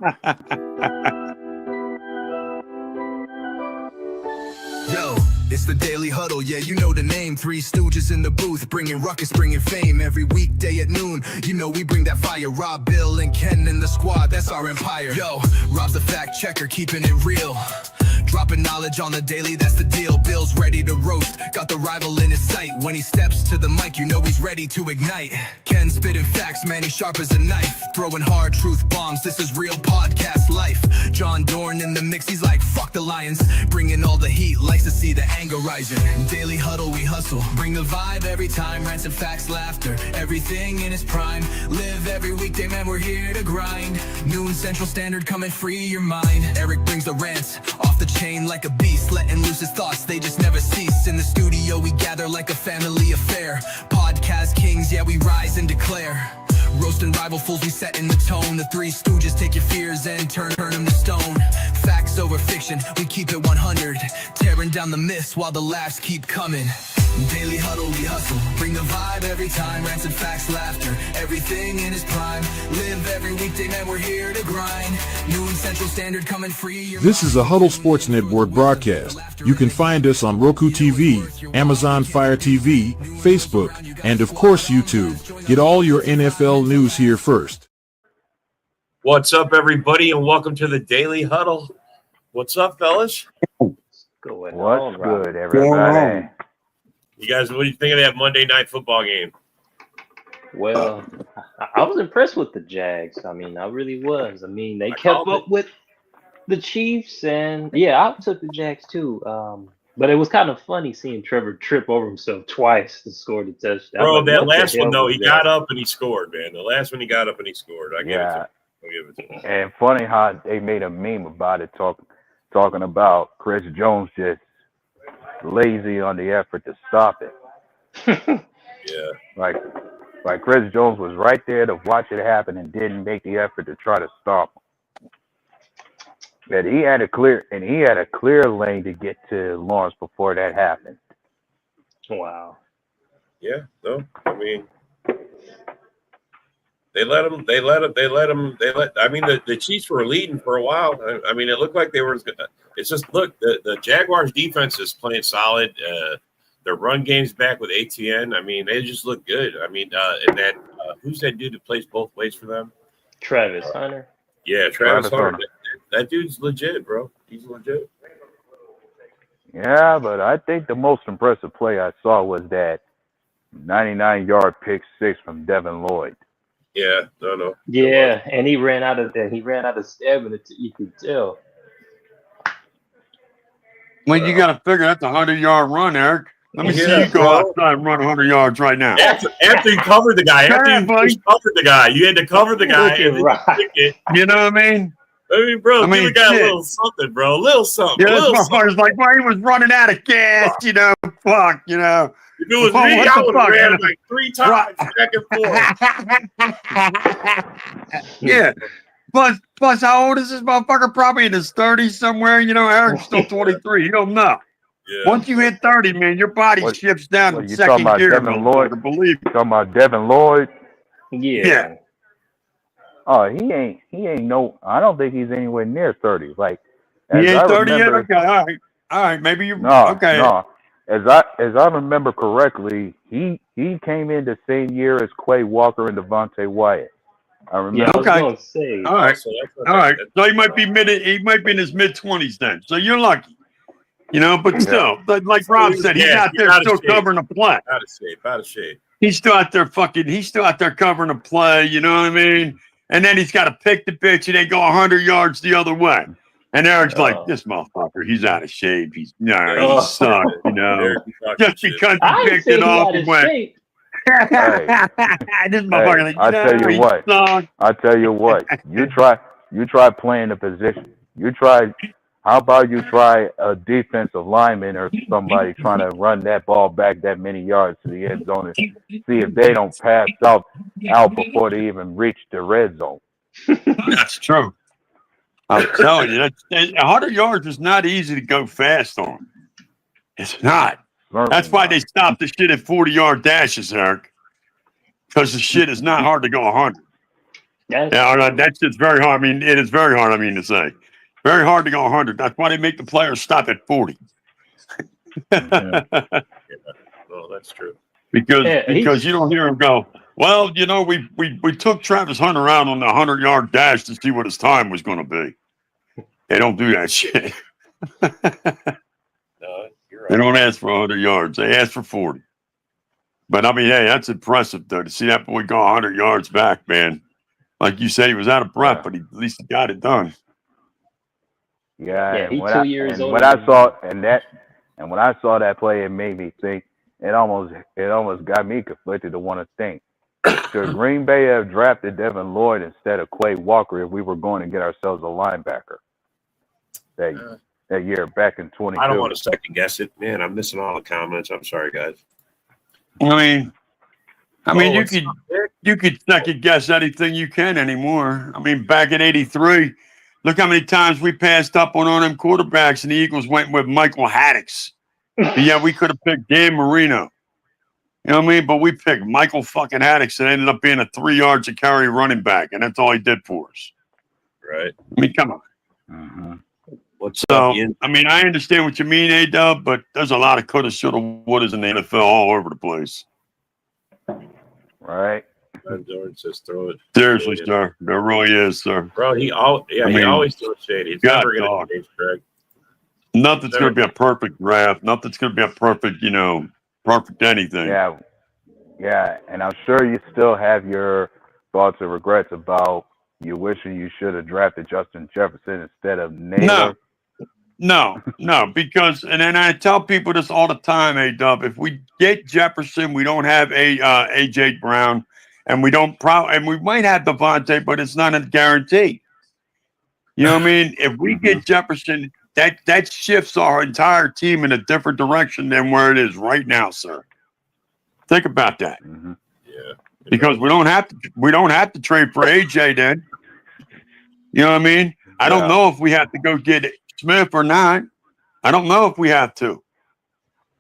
Yo, it's the Daily Huddle, yeah, you know the name. Three stooges in the booth, bringing ruckus, bringing fame. Every weekday at noon, you know we bring that fire. Rob, Bill, and Ken in the squad, that's our empire. Yo, Rob's the fact checker, keeping it real. Dropping knowledge on the daily, that's the deal. Bill's ready to roast, got the rival in his sight. When he steps to the mic, you know he's ready to ignite. Ken spitting facts, man, he's sharp as a knife. Throwing hard truth bombs, this is real podcast life. John Dorn in the mix, he's like, fuck the Lions. Bringing all the heat, likes to see the anger rising. Daily Huddle, we hustle, bring the vibe every time. Rants and facts, laughter, everything in its prime. Live every weekday, man, we're here to grind. Noon Central Standard, come and free your mind. Eric brings the rants, off the chain like a beast, letting loose his thoughts, they just never cease. In the studio we gather like a family affair. Podcast kings, yeah, we rise and declare. Roasting rival fools, we setting the tone. The Three Stooges take your fears and turn them to stone. Facts over fiction, we keep it 100. Tearing down the myths while the laughs keep coming. Daily Huddle, we hustle, bring the vibe every time. Rants and facts, laughter, everything in its prime. Live every weekday, man, we're here to grind. Noon Central Standard, come and free your This is a Huddle Sports Network broadcast. You can find us on Roku TV, Amazon Fire TV, Facebook, and of course YouTube. Get all your NFL news here first. What's up, everybody, and welcome to the Daily Huddle. What's up, fellas? What's good, everybody? You guys, what do you think of that Monday Night Football game? Well, I was impressed with the Jags. I mean, I really was. I mean, they kept up with the Chiefs, and yeah, I took the Jags too. But it was kind of funny seeing Trevor trip over himself twice to score the touchdown. Bro, that last one though, he got up and he scored, man. The last one he got up and he scored. I give it to him. And funny how they made a meme about it, talking about Chris Jones just lazy on the effort to stop it. Yeah. Like Chris Jones was right there to watch it happen and didn't make the effort to try to stop him. But he had a clear lane to get to Lawrence before that happened. Wow. Yeah, no, I mean, I mean, the Chiefs were leading for a while. I mean, it looked like they were. It's just, look, the Jaguars defense is playing solid. Their run game's back with ATN. I mean, they just look good. I mean, and that who's that dude that plays both ways for them? Travis Hunter. Yeah, Travis Hunter. That dude's legit, bro. He's legit. Yeah, but I think the most impressive play I saw was that 99-yard pick six from Devin Lloyd. Yeah, no. Yeah, and he ran out of stamina. You could tell. Well, you got to figure that's a 100-yard run, Eric. Let me see you go outside and run 100 yards right now. After you covered the guy, you had to cover the guy. And you know what I mean? Give the guy a little something, bro. A little something. Yeah, this motherfucker's like, well, he was running out of gas, fuck. If it was me, I would have ran like 3 times back and forth. Yeah. Plus, how old is this motherfucker? Probably in his 30s somewhere. Eric's still 23. You don't know. Yeah. Once you hit 30, man, your body shifts down to second gear. Devin Lloyd? Believe You talking about Devin Lloyd? Yeah. Oh, he ain't I don't think he's anywhere near 30. Like, he ain't 30 yet? Okay, all right. Maybe you're okay. No. As I remember correctly, he came in the same year as Quay Walker and Devontae Wyatt. I remember. Yeah, I was gonna say. All right. So he might be in his mid-20s then. So you're lucky. But still, like Rob said, he's out there still covering a play. Out of shape. He's still out there covering a play, you know what I mean? And then he's got to pick the pitch and they go 100 yards the other way. And Eric's like, this motherfucker, he's out of shape. He sucks, just because he picked it off and went. This motherfucker, I tell you what. You try playing the position. How about you try a defensive lineman or somebody trying to run that ball back that many yards to the end zone and see if they don't pass out before they even reach the red zone. That's true. I'm telling you, 100 yards is not easy to go fast on. It's not. That's why they stopped the shit at 40-yard dashes, Eric. Because the shit is not hard to go 100. That's just very hard. I mean, it is very hard. I mean to say, very hard to go 100. That's why they make the players stop at 40. Yeah. Well, that's true. Because you don't hear him go, well, we took Travis Hunter out on the 100-yard dash to see what his time was going to be. They don't do that shit. No, you're right. They don't ask for 100 yards. They ask for 40. But, I mean, hey, that's impressive, though, to see that boy go 100 yards back, man. Like you said, he was out of breath, but at least he got it done. Yeah, he's and 2 years old. when I saw that play, it made me think. It almost got me conflicted to want to think. Should Green Bay have drafted Devin Lloyd instead of Quay Walker if we were going to get ourselves a linebacker that year back in 22? I don't want to second guess it, man. I'm missing all the comments. I'm sorry, guys. I mean, you could second guess anything you can anymore. I mean, back in '83, look how many times we passed up on them quarterbacks, and the Eagles went with Michael Haddix. Yeah, we could have picked Dan Marino. You know what I mean? But we picked Michael fucking Haddix and ended up being a 3 yards a carry running back, and that's all he did for us. Right. I mean, come on. Mm-hmm. I mean, I understand what you mean, A-Dub, but there's a lot of coulda, shoulda, wouldas in the NFL all over the place. Right. Jordan says throw it. Seriously, sir. There really is, sir. Bro, he always throws shady. It's never going to be Craig. Nothing's going to be a perfect draft. Nothing's going to be a perfect, perfect anything. Yeah, and I'm sure you still have your thoughts and regrets about you wishing you should have drafted Justin Jefferson instead of Naylor. No, because, and then I tell people this all the time, A-Dub, if we get Jefferson, we don't have A.J. Brown, and we might have Devontae, but it's not a guarantee. You know what I mean? If we get Jefferson, that shifts our entire team in a different direction than where it is right now, sir. Think about that. Mm-hmm. Yeah. Because we don't have to trade for AJ then. You know what I mean? I don't know if we have to go get Smith or not. I don't know if we have to.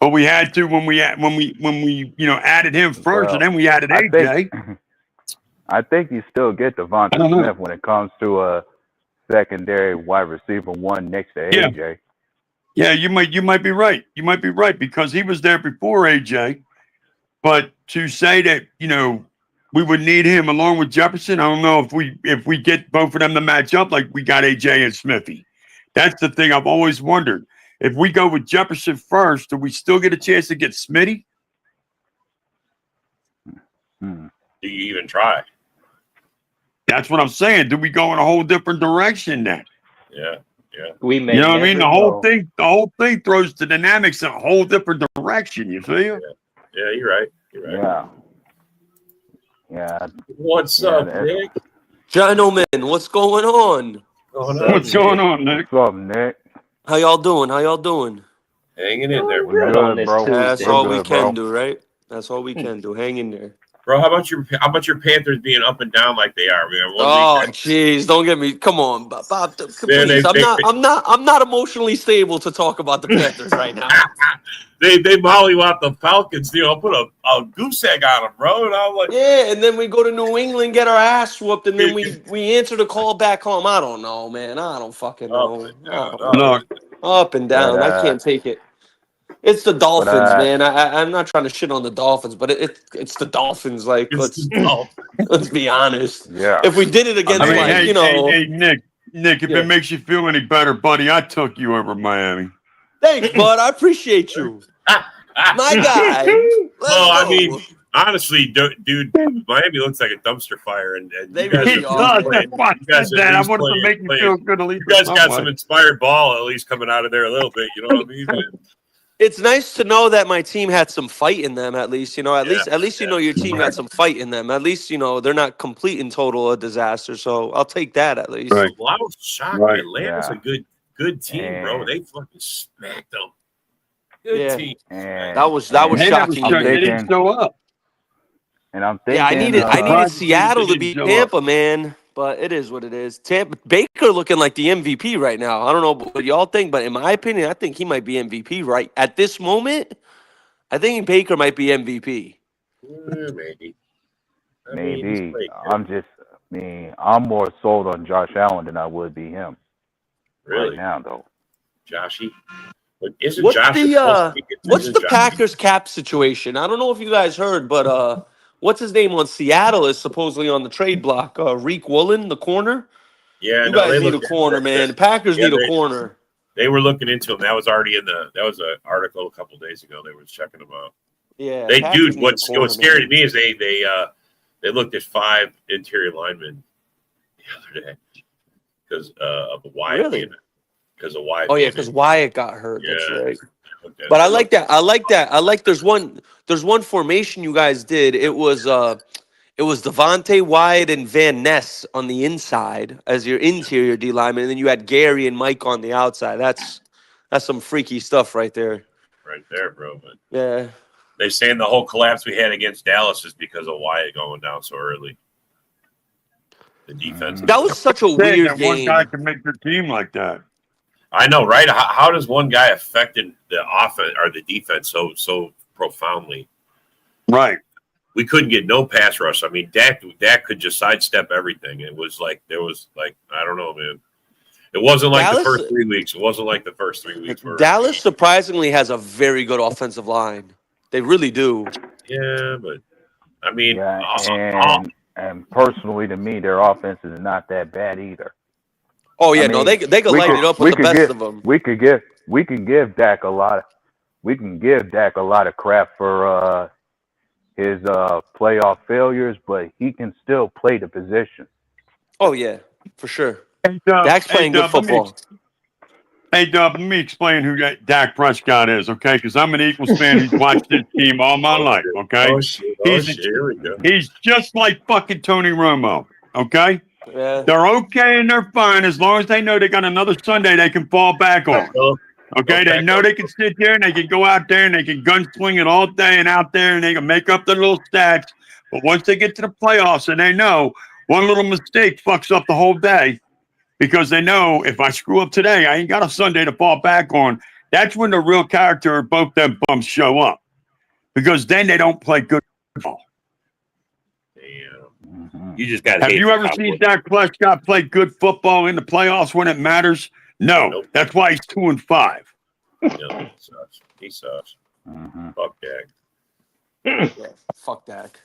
But we had to when we added him first, and then we added AJ. I think you still get Devonta Smith when it comes to a secondary wide receiver one next to AJ. Yeah, you might be right. You might be right because he was there before AJ. But to say that, we would need him along with Jefferson, I don't know if we get both of them to match up like we got AJ and Smithy. That's the thing I've always wondered. If we go with Jefferson first, do we still get a chance to get Smitty? Do you even try? That's what I'm saying. Do we go in a whole different direction then? Yeah. We may. You know what I mean? The whole thing throws the dynamics in a whole different direction. You feel? Yeah, you're right. Yeah. What's up, Nick? Gentlemen, what's going on? What's going on, Nick? What's up, Nick? How y'all doing? Hanging in there. We're good, bro. That's all we can do, right? That's all we can do. Hang in there. Bro, how about your Panthers being up and down like they are, man? Oh, jeez, don't get me. Come on, Bob. Please, I'm not emotionally stable to talk about the Panthers right now. They mollywop the Falcons. I'll put a goose egg on them, bro. And I'm like, yeah, and then we go to New England, get our ass whooped, and then we answer the call back home. I don't know, man. I don't fucking know. Up and down. I can't take it. It's the Dolphins, man. I'm not trying to shit on the Dolphins, but it's the Dolphins. Like, let's be honest. Yeah. If we did it against, hey, Nick, if it makes you feel any better, buddy, I took you over Miami. Thanks, bud. I appreciate you, my guy. I mean, honestly, dude, Miami looks like a dumpster fire, and you guys I wanted to make you feel good. You guys got some inspired ball at least coming out of there a little bit. You know what I mean? It's nice to know that my team had some fight in them. At least your team had some fight in them. At least they're not complete and total a disaster. So I'll take that at least. Right. Well, I was shocked. Right. Atlanta's a good team, bro. They fucking smacked them. Good team. That was shocking. They didn't show up. And I'm thinking, I needed Seattle to beat Tampa, man. But it is what it is. Baker looking like the MVP right now. I don't know what y'all think, but in my opinion, I think he might be MVP right at this moment. I think Baker might be MVP. Maybe. Maybe. mean, I'm more sold on Josh Allen than I would be him Really, right now, though. Joshy. But isn't What's Josh the supposed to be? what's Isn't the Josh- Packers cap situation? I don't know if you guys heard, but what's his name on Seattle is supposedly on the trade block. Reek Woolen, the corner. Yeah, You no, guys they need a looked corner, man. The Packers Yeah, need a corner. They were looking into him. That was already in the. That was an article a couple days ago. They were checking him out. Yeah, They Packers dude. need a What's corner, scary man. to me is they looked at 5 interior linemen the other day because of Wyatt. Really? Because of Wyatt. Oh yeah, being because in. Wyatt got hurt. Yeah. That's right. Okay. But I like that. I like that. I like there's one formation you guys did. It was Devontae Wyatt and Van Ness on the inside as your interior D lineman, and then you had Gary and Mike on the outside. That's some freaky stuff right there. Right there, bro. But Yeah. they're saying the whole collapse we had against Dallas is because of Wyatt going down so early. The defense. That was such a weird that one game. guy can make your team like that. I know, right? How does one guy affect the offense or the defense so profoundly? Right. We couldn't get no pass rush. I mean, Dak could just sidestep everything. It was like I don't know, man. It wasn't like the first 3 weeks. It wasn't like the first 3 weeks. Dallas surprisingly has a very good offensive line. They really do. Yeah, but I mean, and personally, to me, their offense is not that bad either. Oh yeah, no, they could light it up with the best of them. We can give Dak a lot of crap for his playoff failures, but he can still play the position. Oh yeah, for sure. Hey, Dub, Dak's playing good football. Hey, Dub, let me explain who Dak Prescott is, okay? Because I'm an Eagles fan who's watched this team all my life, okay? Oh, shit. Here we go. He's just like fucking Tony Romo, okay? Yeah. They're okay and they're fine as long as they know they got another Sunday they can fall back on. Okay, they know they can sit there and they can go out there and they can gunsling it all day and out there and they can make up their little stats. But once they get to the playoffs and they know one little mistake fucks up the whole day, because they know if I screw up today, I ain't got a Sunday to fall back on. That's when the real character of both them bums show up. Because then they don't play good football. Damn. You just got. Have you ever seen Dak Prescott play good football in the playoffs when it matters? No. Nope. That's why he's 2-5. Yeah, he sucks. Fuck Dak. Yeah, fuck Dak.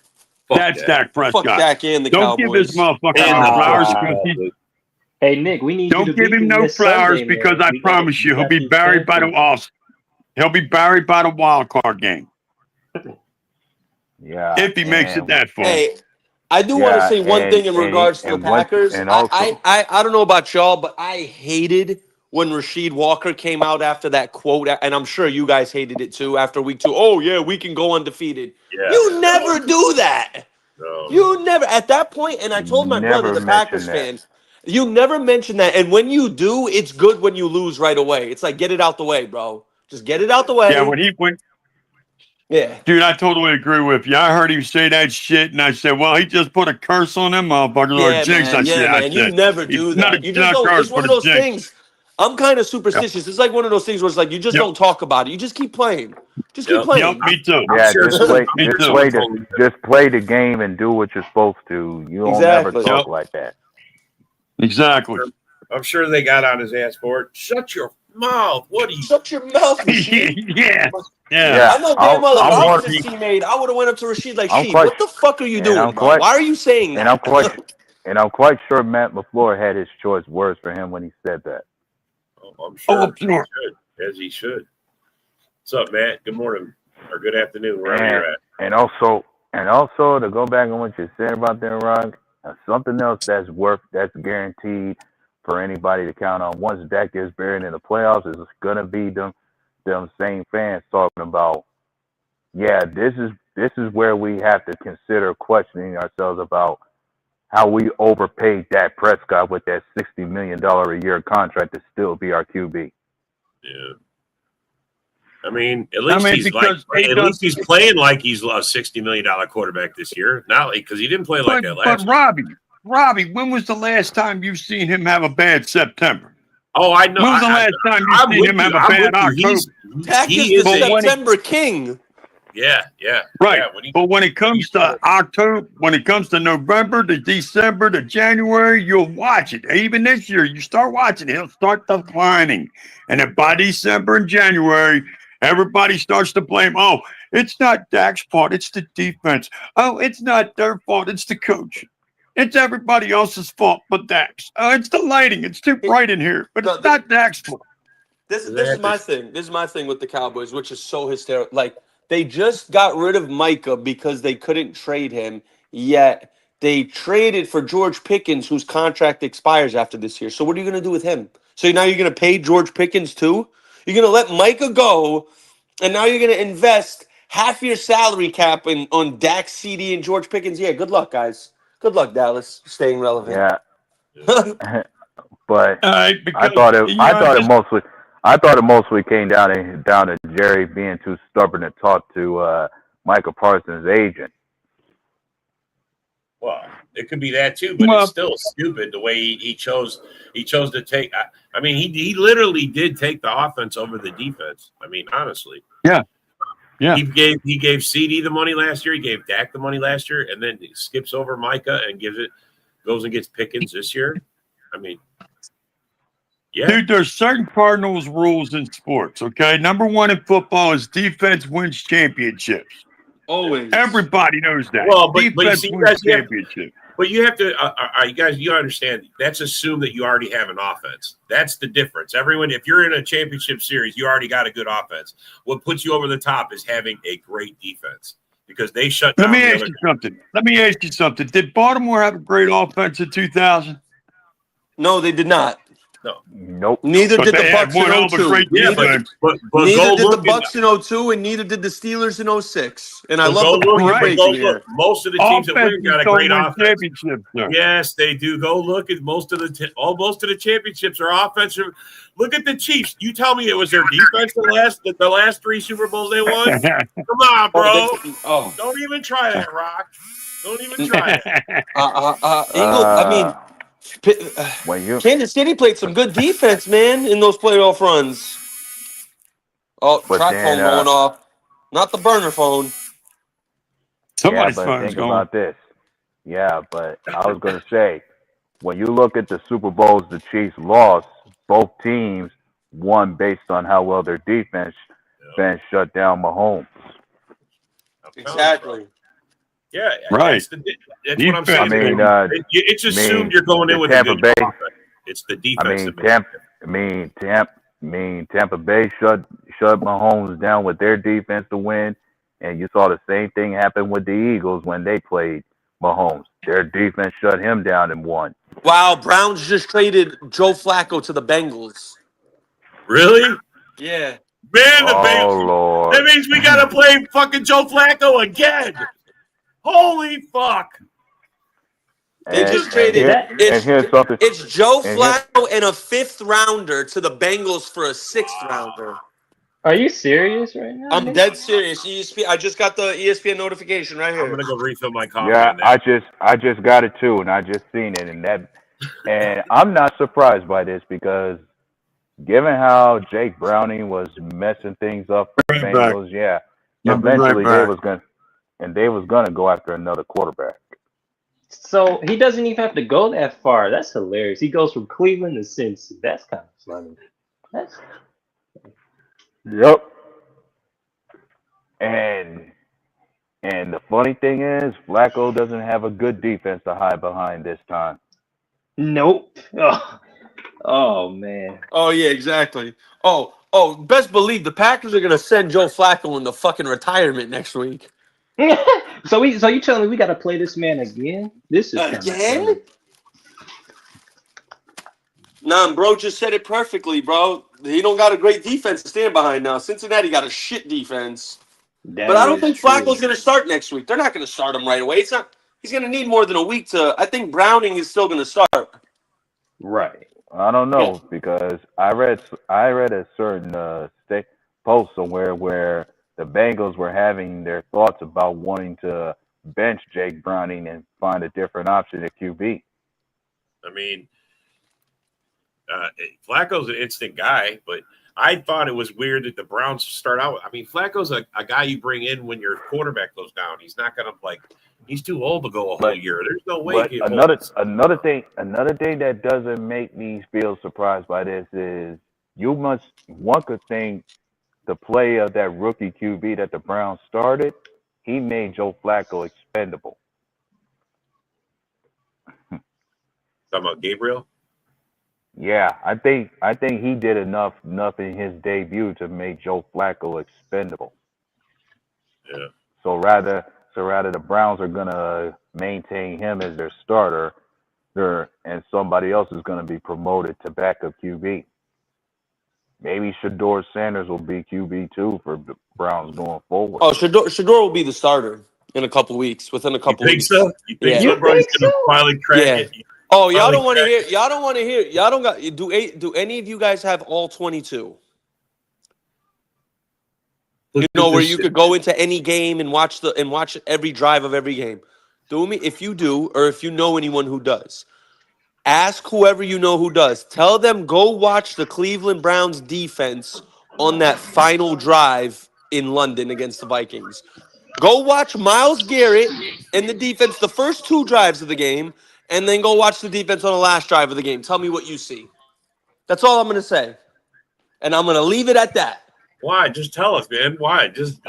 That's Dak Prescott. Fuck Dak and the Don't Cowboys. give this motherfucker And no the flowers. Cowboys. Hey Nick, we need Don't you to give beat him no this flowers Sunday, because man. I promise you, he'll be buried by the He'll be buried by the wild card game. Yeah. If he makes it that far. Hey, I do want to say one thing in regards to the Packers. I don't know about y'all, but I hated when Rasheed Walker came out after that quote, and I'm sure you guys hated it too after week 2. Oh yeah, we can go undefeated. Yeah. You never do that. No. You never at that point, and I told my brother, the Packers fan, you never mention that. And when you do, it's good when you lose right away. It's like, get it out the way, bro. Just get it out the way. Yeah, when he went. Yeah. Dude, I totally agree with you. I heard him say that shit, and I said, well, he just put a curse on them motherfuckers or jinx. Man, you never do that. You just don't. It's one of those things. I'm kind of superstitious. It's like one of those things where it's like you just don't talk about it. You just keep playing. Just keep playing. Yep, me too. Yeah, just play the game and do what you're supposed to. You don't ever talk like that. Exactly. I'm sure they got on his ass for it. Shut your mouth. What are you? Shut your mouth, Rasheed. Yeah. I know damn well if I was his teammate, I would have went up to Rasheed like, Rasheed, what the fuck are you doing, bro? Why are you saying that? And I'm quite sure Matt LaFleur had his choice words for him when he said that. Oh, I'm sure he should, as he should. What's up, Matt? Good morning or good afternoon, wherever you're at. And also to go back on what you said about them, Ron, something else that's guaranteed for anybody to count on. Once Dak gets buried in the playoffs, is gonna be them same fans talking about, yeah, this is where we have to consider questioning ourselves about how we overpaid Dak Prescott with that $60 million a year contract to still be our QB. Yeah. I mean, at least he's playing like he's a $60 million quarterback this year. Not because he didn't play like that last year. Robbie, when was the last time you've seen him have a bad September? Oh, I know. When was the last time you've seen him have a bad October? Dak is the September king. Yeah. Right. Yeah, But when it comes to October, when it comes to November to December to January, you'll watch it. Even this year, you start watching it, he'll start declining. And then by December and January, everybody starts to blame, oh, it's not Dak's fault, it's the defense. Oh, it's not their fault, it's the coach. It's everybody else's fault but Dak's. Oh, it's the lighting, it's too bright in here, but it's not Dak's fault. This is my thing. This is my thing with the Cowboys, which is so hysterical. Like, they just got rid of Micah because they couldn't trade him, yet they traded for George Pickens, whose contract expires after this year. So what are you going to do with him? So now you're going to pay George Pickens too? You're going to let Micah go, and now you're going to invest half your salary cap on Dak, CD, and George Pickens? Yeah, good luck, guys. Good luck, Dallas, staying relevant. Yeah. But I thought it mostly came down to Jerry being too stubborn to talk to Michael Parsons' agent. Well, it could be that too, but it's still stupid the way he chose. He chose to take. I mean, he literally did take the offense over the defense. I mean, honestly. Yeah. He gave CD the money last year. He gave Dak the money last year, and then he skips over Micah and goes and gets Pickens this year. I mean, yeah. Dude, there's certain Cardinals rules in sports, okay? Number one in football is defense wins championships. Always. Everybody knows that. Well, but defense you wins championships. But you have to, you guys, you understand, that's assume that you already have an offense. That's the difference. Everyone, if you're in a championship series, you already got a good offense. What puts you over the top is having a great defense because they shut down. Let me ask you something. Did Baltimore have a great offense in 2000? No, they did not. No. Nope. Neither did the Bucks in 02. Yeah, but neither did the Bucks in 02, and neither did the Steelers in 06. And I love the point you're making here. Most of the teams that win got a great offense. Sir. Yes, they do. Go look at most of the championships are offensive. Look at the Chiefs. You tell me it was their defense the last 3 Super Bowls they won? Come on, bro. Don't even try that, Rock. Don't even try that. I mean, Kansas City played some good defense, man, in those playoff runs. Oh, track phone going off. Not the burner phone. Somebody's phone's think going. About this. Yeah, but I was going to say, when you look at the Super Bowls the Chiefs lost, both teams won based on how well their defense shut down Mahomes. Exactly. Yeah, right. That's what I'm saying. I mean, it's assumed you're going in with a good offense. It's the defense. Tampa Bay shut Mahomes down with their defense to win, and you saw the same thing happen with the Eagles when they played Mahomes. Their defense shut him down and won. Wow, Browns just traded Joe Flacco to the Bengals. Really? Yeah. Man, the Bengals. Lord. That means we gotta play fucking Joe Flacco again. Holy fuck! They just traded. It's Joe Flacco and a 5th rounder to the Bengals for a 6th rounder. Are you serious right now? I'm dead serious. ESPN. I just got the ESPN notification right here. I'm gonna go refill my coffee. Yeah, I just got it too, and I just seen it, and I'm not surprised by this because given how Jake Browning was messing things up for the Bengals, eventually they was gonna go after another quarterback. So he doesn't even have to go that far. That's hilarious. He goes from Cleveland to Cincy. That's kind of funny. Yep. And the funny thing is, Flacco doesn't have a good defense to hide behind this time. Nope. Oh man. Oh yeah, exactly. Oh, best believe the Packers are gonna send Joe Flacco into fucking retirement next week. So you telling me we got to play this man again? This is again. Nah, bro, just said it perfectly, bro. He don't got a great defense to stand behind now. Cincinnati got a shit defense, but I don't think Flacco's gonna start next week. They're not gonna start him right away. It's not. He's gonna need more than a week to. I think Browning is still gonna start. Right. I don't know because I read a certain post somewhere where the Bengals were having their thoughts about wanting to bench Jake Browning and find a different option at QB. I mean, Flacco's an instant guy, but I thought it was weird that the Browns start out. I mean, Flacco's a guy you bring in when your quarterback goes down. He's not going to he's too old to go a whole year. There's no way. But another thing that doesn't make me feel surprised by this is one could think the play of that rookie QB that the Browns started, he made Joe Flacco expendable. Talking about Gabriel? Yeah, I think he did enough in his debut to make Joe Flacco expendable. Yeah. So rather the Browns are gonna maintain him as their starter, and somebody else is gonna be promoted to backup QB. Maybe Shador Sanders will be QB2 for the Browns going forward. Oh, Shador will be the starter in a couple weeks. Within a couple weeks. So? You think so, bro? He's gonna finally crack it. Oh, y'all don't want to hear. Y'all don't want to hear. Y'all don't got. Do any of you guys have all 22? You know, where you could go into any game and watch every drive of every game. Do me if you do, or if you know anyone who does. Ask whoever you know who does. Tell them go watch the Cleveland Browns defense on that final drive in London against the Vikings. Go watch Myles Garrett and the defense the first 2 drives of the game, and then go watch the defense on the last drive of the game. Tell me what you see. That's all I'm going to say. And I'm going to leave it at that. Why? Just tell us, man. Why? Just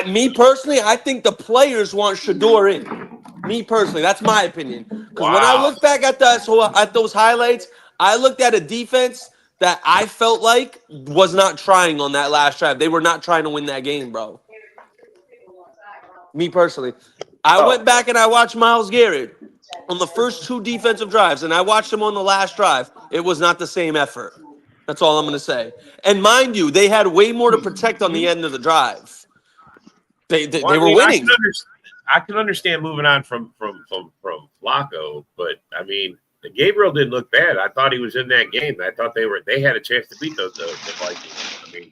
me personally, I think the players want Shador in. Me personally, that's my opinion. Because when I look back at those highlights, I looked at a defense that I felt like was not trying on that last drive. They were not trying to win that game, bro. Me personally. I went back and I watched Myles Garrett on the first 2 defensive drives, and I watched him on the last drive. It was not the same effort. That's all I'm going to say. And mind you, they had way more to protect on the end of the drive. They were winning. I can understand moving on from Flacco, but I mean, Gabriel didn't look bad. I thought he was in that game. I thought they had a chance to beat the Vikings. I mean,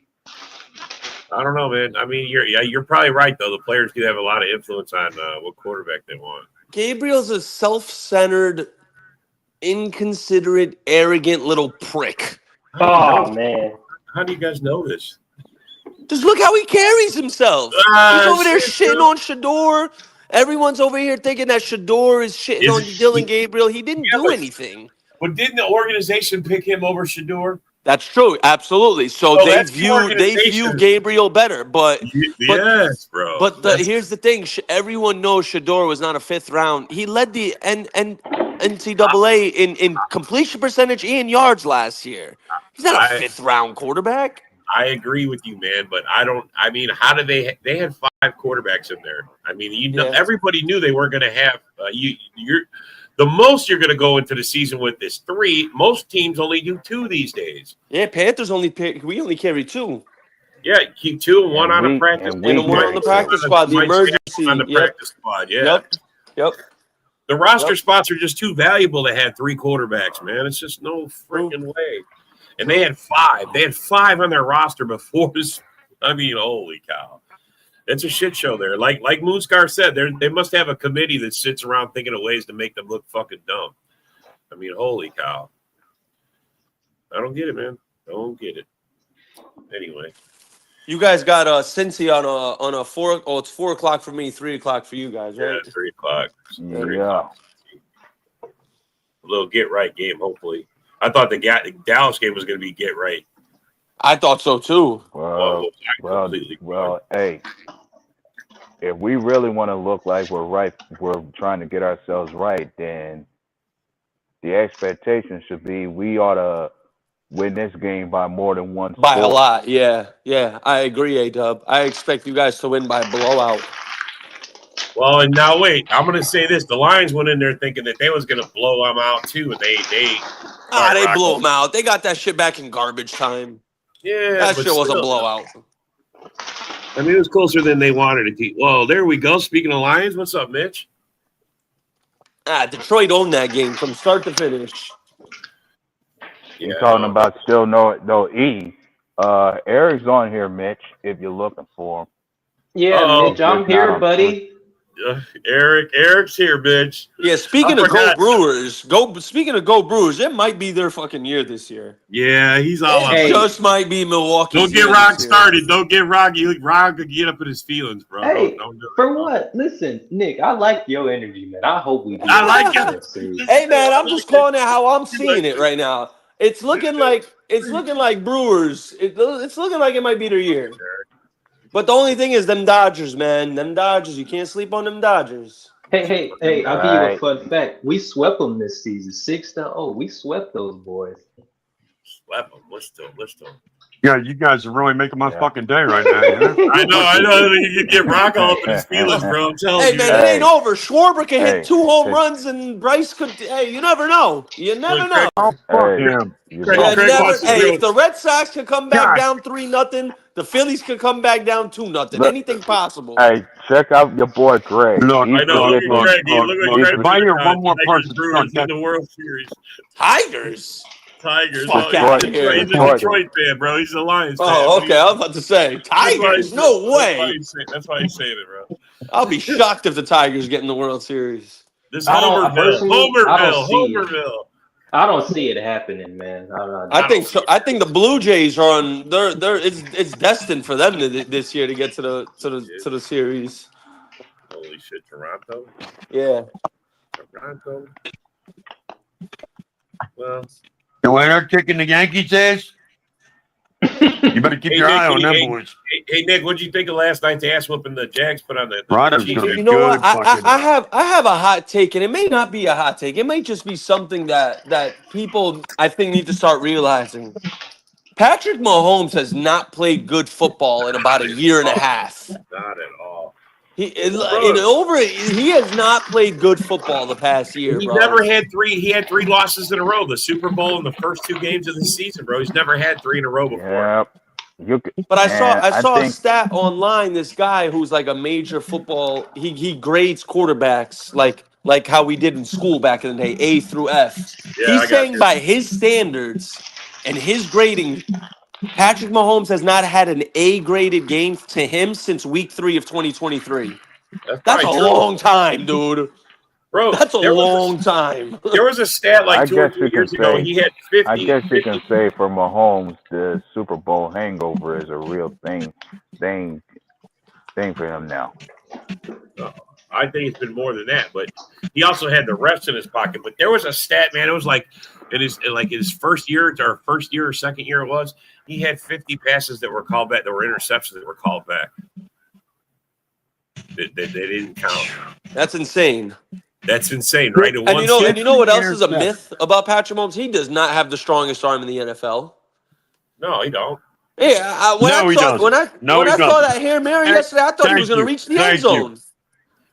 I don't know, man. I mean, you're probably right though. The players do have a lot of influence on what quarterback they want. Gabriel's a self-centered, inconsiderate, arrogant little prick. Oh, man. How do you guys know this? Just look how he carries himself. He's over there shitting on Shador. Everyone's over here thinking that Shador is shitting on Dylan Gabriel. He didn't do anything. But didn't the organization pick him over Shador? That's true, absolutely. So they view Gabriel better, but yes, bro. But here's the thing: everyone knows Shador was not a 5th round. He led the NCAA in completion percentage and yards last year. He's not a 5th round quarterback. I agree with you, man. But I mean, how did they had 5 quarterbacks in there? I mean, everybody knew they weren't going to have the most you're going to go into the season with is 3. Most teams only do 2 these days. Yeah, Panthers only carry 2. Yeah, keep 2 and 1 on the practice and 1 on the practice squad. The emergency on the practice squad. Yeah. Yep. The roster spots are just too valuable to have 3 quarterbacks, man. It's just no freaking way. And they had 5. They had 5 on their roster before this. I mean, holy cow. It's a shit show there. Like Moonscar said, they must have a committee that sits around thinking of ways to make them look fucking dumb. I mean, holy cow. I don't get it, man. I don't get it. Anyway. You guys got Cincy on a 4. Oh, it's 4 o'clock for me, 3 o'clock for you guys, right? Yeah, 3 o'clock. Yeah. A little get right game, hopefully. I thought the Dallas game was going to be get right. I thought so too. Well, hey, if we really want to look like we're trying to get ourselves right, then the expectation should be we ought to win this game by more than 1 By score. a lot, yeah. I agree, A-Dub. I expect you guys to win by a blowout. Well, and now wait, I'm going to say this: the Lions went in there thinking that they was going to blow them out too, and they blew them out. They got that shit back in garbage time. Yeah, that shit was a blowout. I mean, it was closer than they wanted it to. Well, there we go. Speaking of Lions, what's up, Mitch? Detroit owned that game from start to finish. You're talking about still no E. Eric's on here, Mitch, if you're looking for him. Yeah, Mitch, I'm here, buddy. Eric's here, bitch. Yeah, speaking of Go Brewers, it might be their fucking year this year. Yeah, he's all It just might be Milwaukee. Don't get Rock started. Don't get Rock. Rock could get up in his feelings, bro. Hey, don't do it, for bro. what? Listen, Nick, I like your energy, man. I hope we do. I like it. Hey, man, I'm just calling it how I'm seeing it right now. It's looking like Brewers. It's looking like it might be their year. But the only thing is them Dodgers, man. Them Dodgers. You can't sleep on them Dodgers. Hey! I'll give you a fun fact. We swept them this season, 6-0. We swept those boys. Swept them. Let's do. Yeah, you guys are really making my fucking day right now. You know? I know. You get Rock all up in his feelings, bro. I'm telling you. Hey, man, it ain't over. Schwarber can hit 2 home runs, and Bryce could. Hey, you never know. You never know. If the Red Sox could come back down 3-0, the Phillies could come back down 2-0. Anything possible. Hey, check out your boy Greg. Look, I know. Look at Greg. if I hear one more person Brewers in the World Series. Tigers. Fuck out of here. He's a Detroit fan, bro. He's a Lions fan. Oh, okay. I was about to say Tigers. No way. That's why he's saying it, bro. I'll be shocked if the Tigers get in the World Series. This Homerville. I don't see it happening, man. I think so. I think the Blue Jays are on. It's destined for them this year to get to the series. Holy shit, Toronto. Yeah. Toronto. Well. The way they're kicking the Yankees' ass, you better keep your eye on them boys. Hey, Nick, what'd you think of last night's ass whooping the Jags put on the You know what? I have a hot take, and it may not be a hot take. It may just be something that people I think need to start realizing. Patrick Mahomes has not played good football in about a year and a half. Not at all. He has not played good football the past year. He never had three. He had 3 losses in a row. The Super Bowl and the first 2 games of the season, bro. He's never had 3 in a row before. But I saw a stat online. This guy who's like a major football. He grades quarterbacks like how we did in school back in the day, A through F. Yeah, he's saying by his standards and his grading, Patrick Mahomes has not had an A-graded game to him since week 3 of 2023. That's a long time, dude. Bro, that's a long time. There was a stat like 2 or 3 years ago. He had 50. I guess you can say for Mahomes, the Super Bowl hangover is a real thing for him now. I think it's been more than that, but he also had the refs in his pocket. But there was a stat, man. It was like in his first year or second year it was. He had 50 passes that were called back. There were interceptions that were called back. They didn't count. That's insane. That's insane, right? And you know what else is a myth about Patrick Mahomes? He does not have the strongest arm in the NFL. No, he don't. Yeah, when I saw that Hail Mary yesterday, I thought he was going to reach the end zone.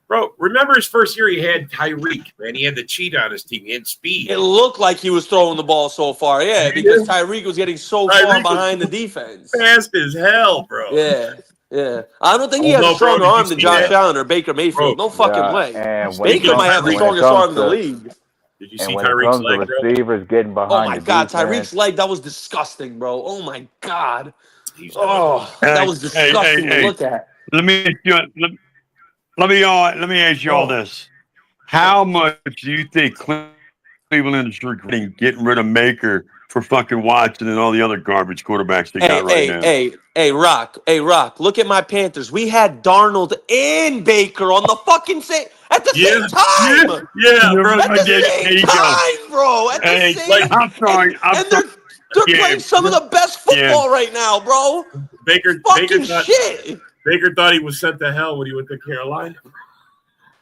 Bro, remember his first year? He had Tyreek, man. He had the cheat on his team. He had speed. It looked like he was throwing the ball so far, because Tyreek was getting so far behind the defense. Fast as hell, bro. Yeah. I don't think he has a stronger arm than Josh Allen or Baker Mayfield. No fucking way. Baker might have the strongest arm in the league. Did you see Tyreek's leg, bro? Receivers getting behind. Oh my God, Tyreek's leg, that was disgusting, bro. Oh my God. That was disgusting to look at. Let me ask you all this: how much do you think Cleveland is regretting getting rid of Maker for fucking Watson and all the other garbage quarterbacks they got right now? Hey, Rock, look at my Panthers. We had Darnold and Baker on the fucking same at the same time. Yeah, bro. At the same time, bro. At the same I'm sorry. They're playing some of the best football right now, bro. Baker thought he was sent to hell when he went to Carolina.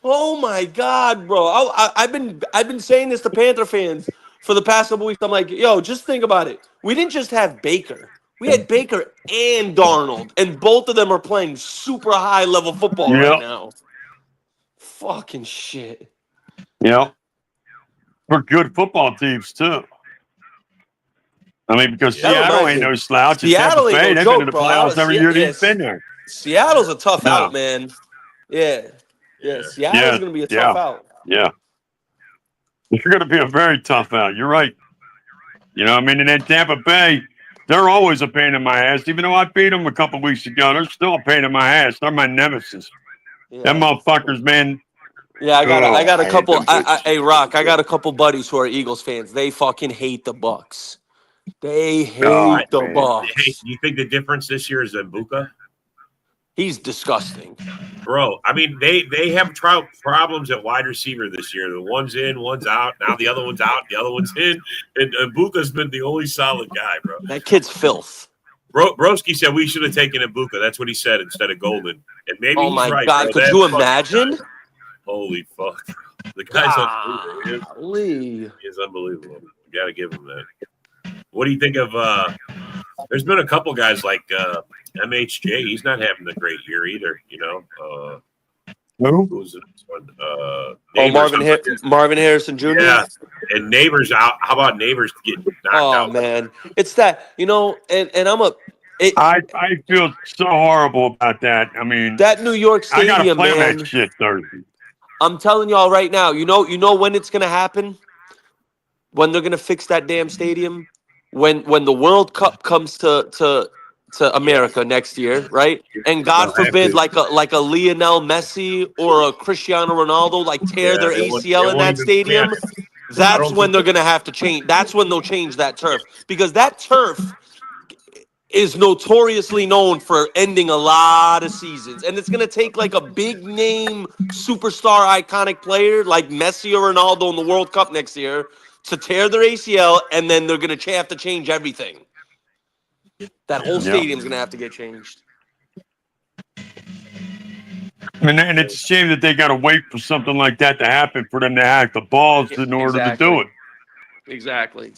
Oh my God, bro! I've been saying this to Panther fans for the past couple weeks. I'm like, yo, just think about it. We didn't just have Baker. We had Baker and Darnold, and both of them are playing super high level football right now. Fucking shit. Yeah, we're good football teams too. I mean, because Seattle ain't no slouch. Seattle ain't no joke, been in the playoffs every year they've been there. Seattle's a tough out, man. Yeah. Seattle's going to be a tough out. Yeah. It's going to be a very tough out. You're right. You know, I mean, and then Tampa Bay, they're always a pain in my ass. Even though I beat them a couple weeks ago, they're still a pain in my ass. They're my nemesis. Yeah. Them motherfuckers, man. Yeah, I got a hate couple. them bitches. Hey, Rock, I got a couple buddies who are Eagles fans. They fucking hate the Bucks. They Oh, hate the man. Hey, Bucks. you think the difference this year is Mbuka? He's disgusting. Bro, I mean, they have problems at wide receiver this year. The one's in, one's out. Now the other one's out, the other one's in. And Mbuka's been the only solid guy, bro. That kid's filth. Broski said we should have taken Mbuka. That's what he said instead of Golden. And maybe Oh he's my right, God! bro. Could That you fucking imagine? guy, holy fuck. The guy's unbelievable. Golly. He is unbelievable. You got to give him that. What do you think of there's been a couple guys like MHJ. He's not having a great year either, you know. Who? Who's the next one? Marvin Harrison Jr. Yeah, and Neighbors out. How about Neighbors getting knocked Oh out? man, it's that, you know, and I feel so horrible about that. I mean, that New York I gotta Stadium, play on man. that shit Thursday. I'm telling y'all right now. You know when it's gonna happen? When they're gonna fix that damn stadium? When the World Cup comes to America next year, right? And God They'll have forbid, to. like a Lionel Messi or a Cristiano Ronaldo, like tear their They ACL in won't that even. stadium. Man, I That's don't when think. they're gonna have to change. That's when they'll change that turf, because that turf is notoriously known for ending a lot of seasons. And it's going to take like a big name, superstar, iconic player like Messi or Ronaldo in the World Cup next year to tear their ACL, and then they're going to have to change everything. That whole Yep. stadium's going to have to get changed. I mean, and it's a shame that they got to wait for something like that to happen for them to have the balls in order to do it. Exactly.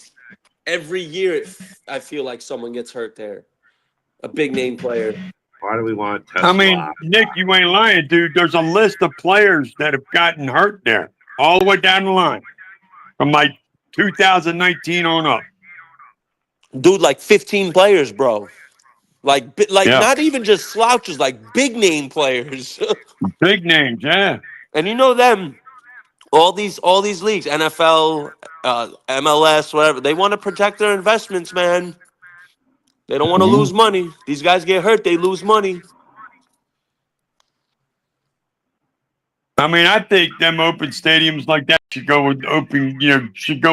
Every year, I feel like someone gets hurt there. A big name player. Why do we want Tesla? I mean, Nick, you ain't lying, dude. There's a list of players that have gotten hurt there, all the way down the line, from like 2019 on up. Dude, like 15 players, bro. Like Yeah. not even just slouches, like big name players. Big names, yeah. And you know them, all these leagues, NFL, MLS, whatever, they want to protect their investments, man. They don't want to lose money. These guys get hurt, they lose money. I mean, I think them open stadiums like that should go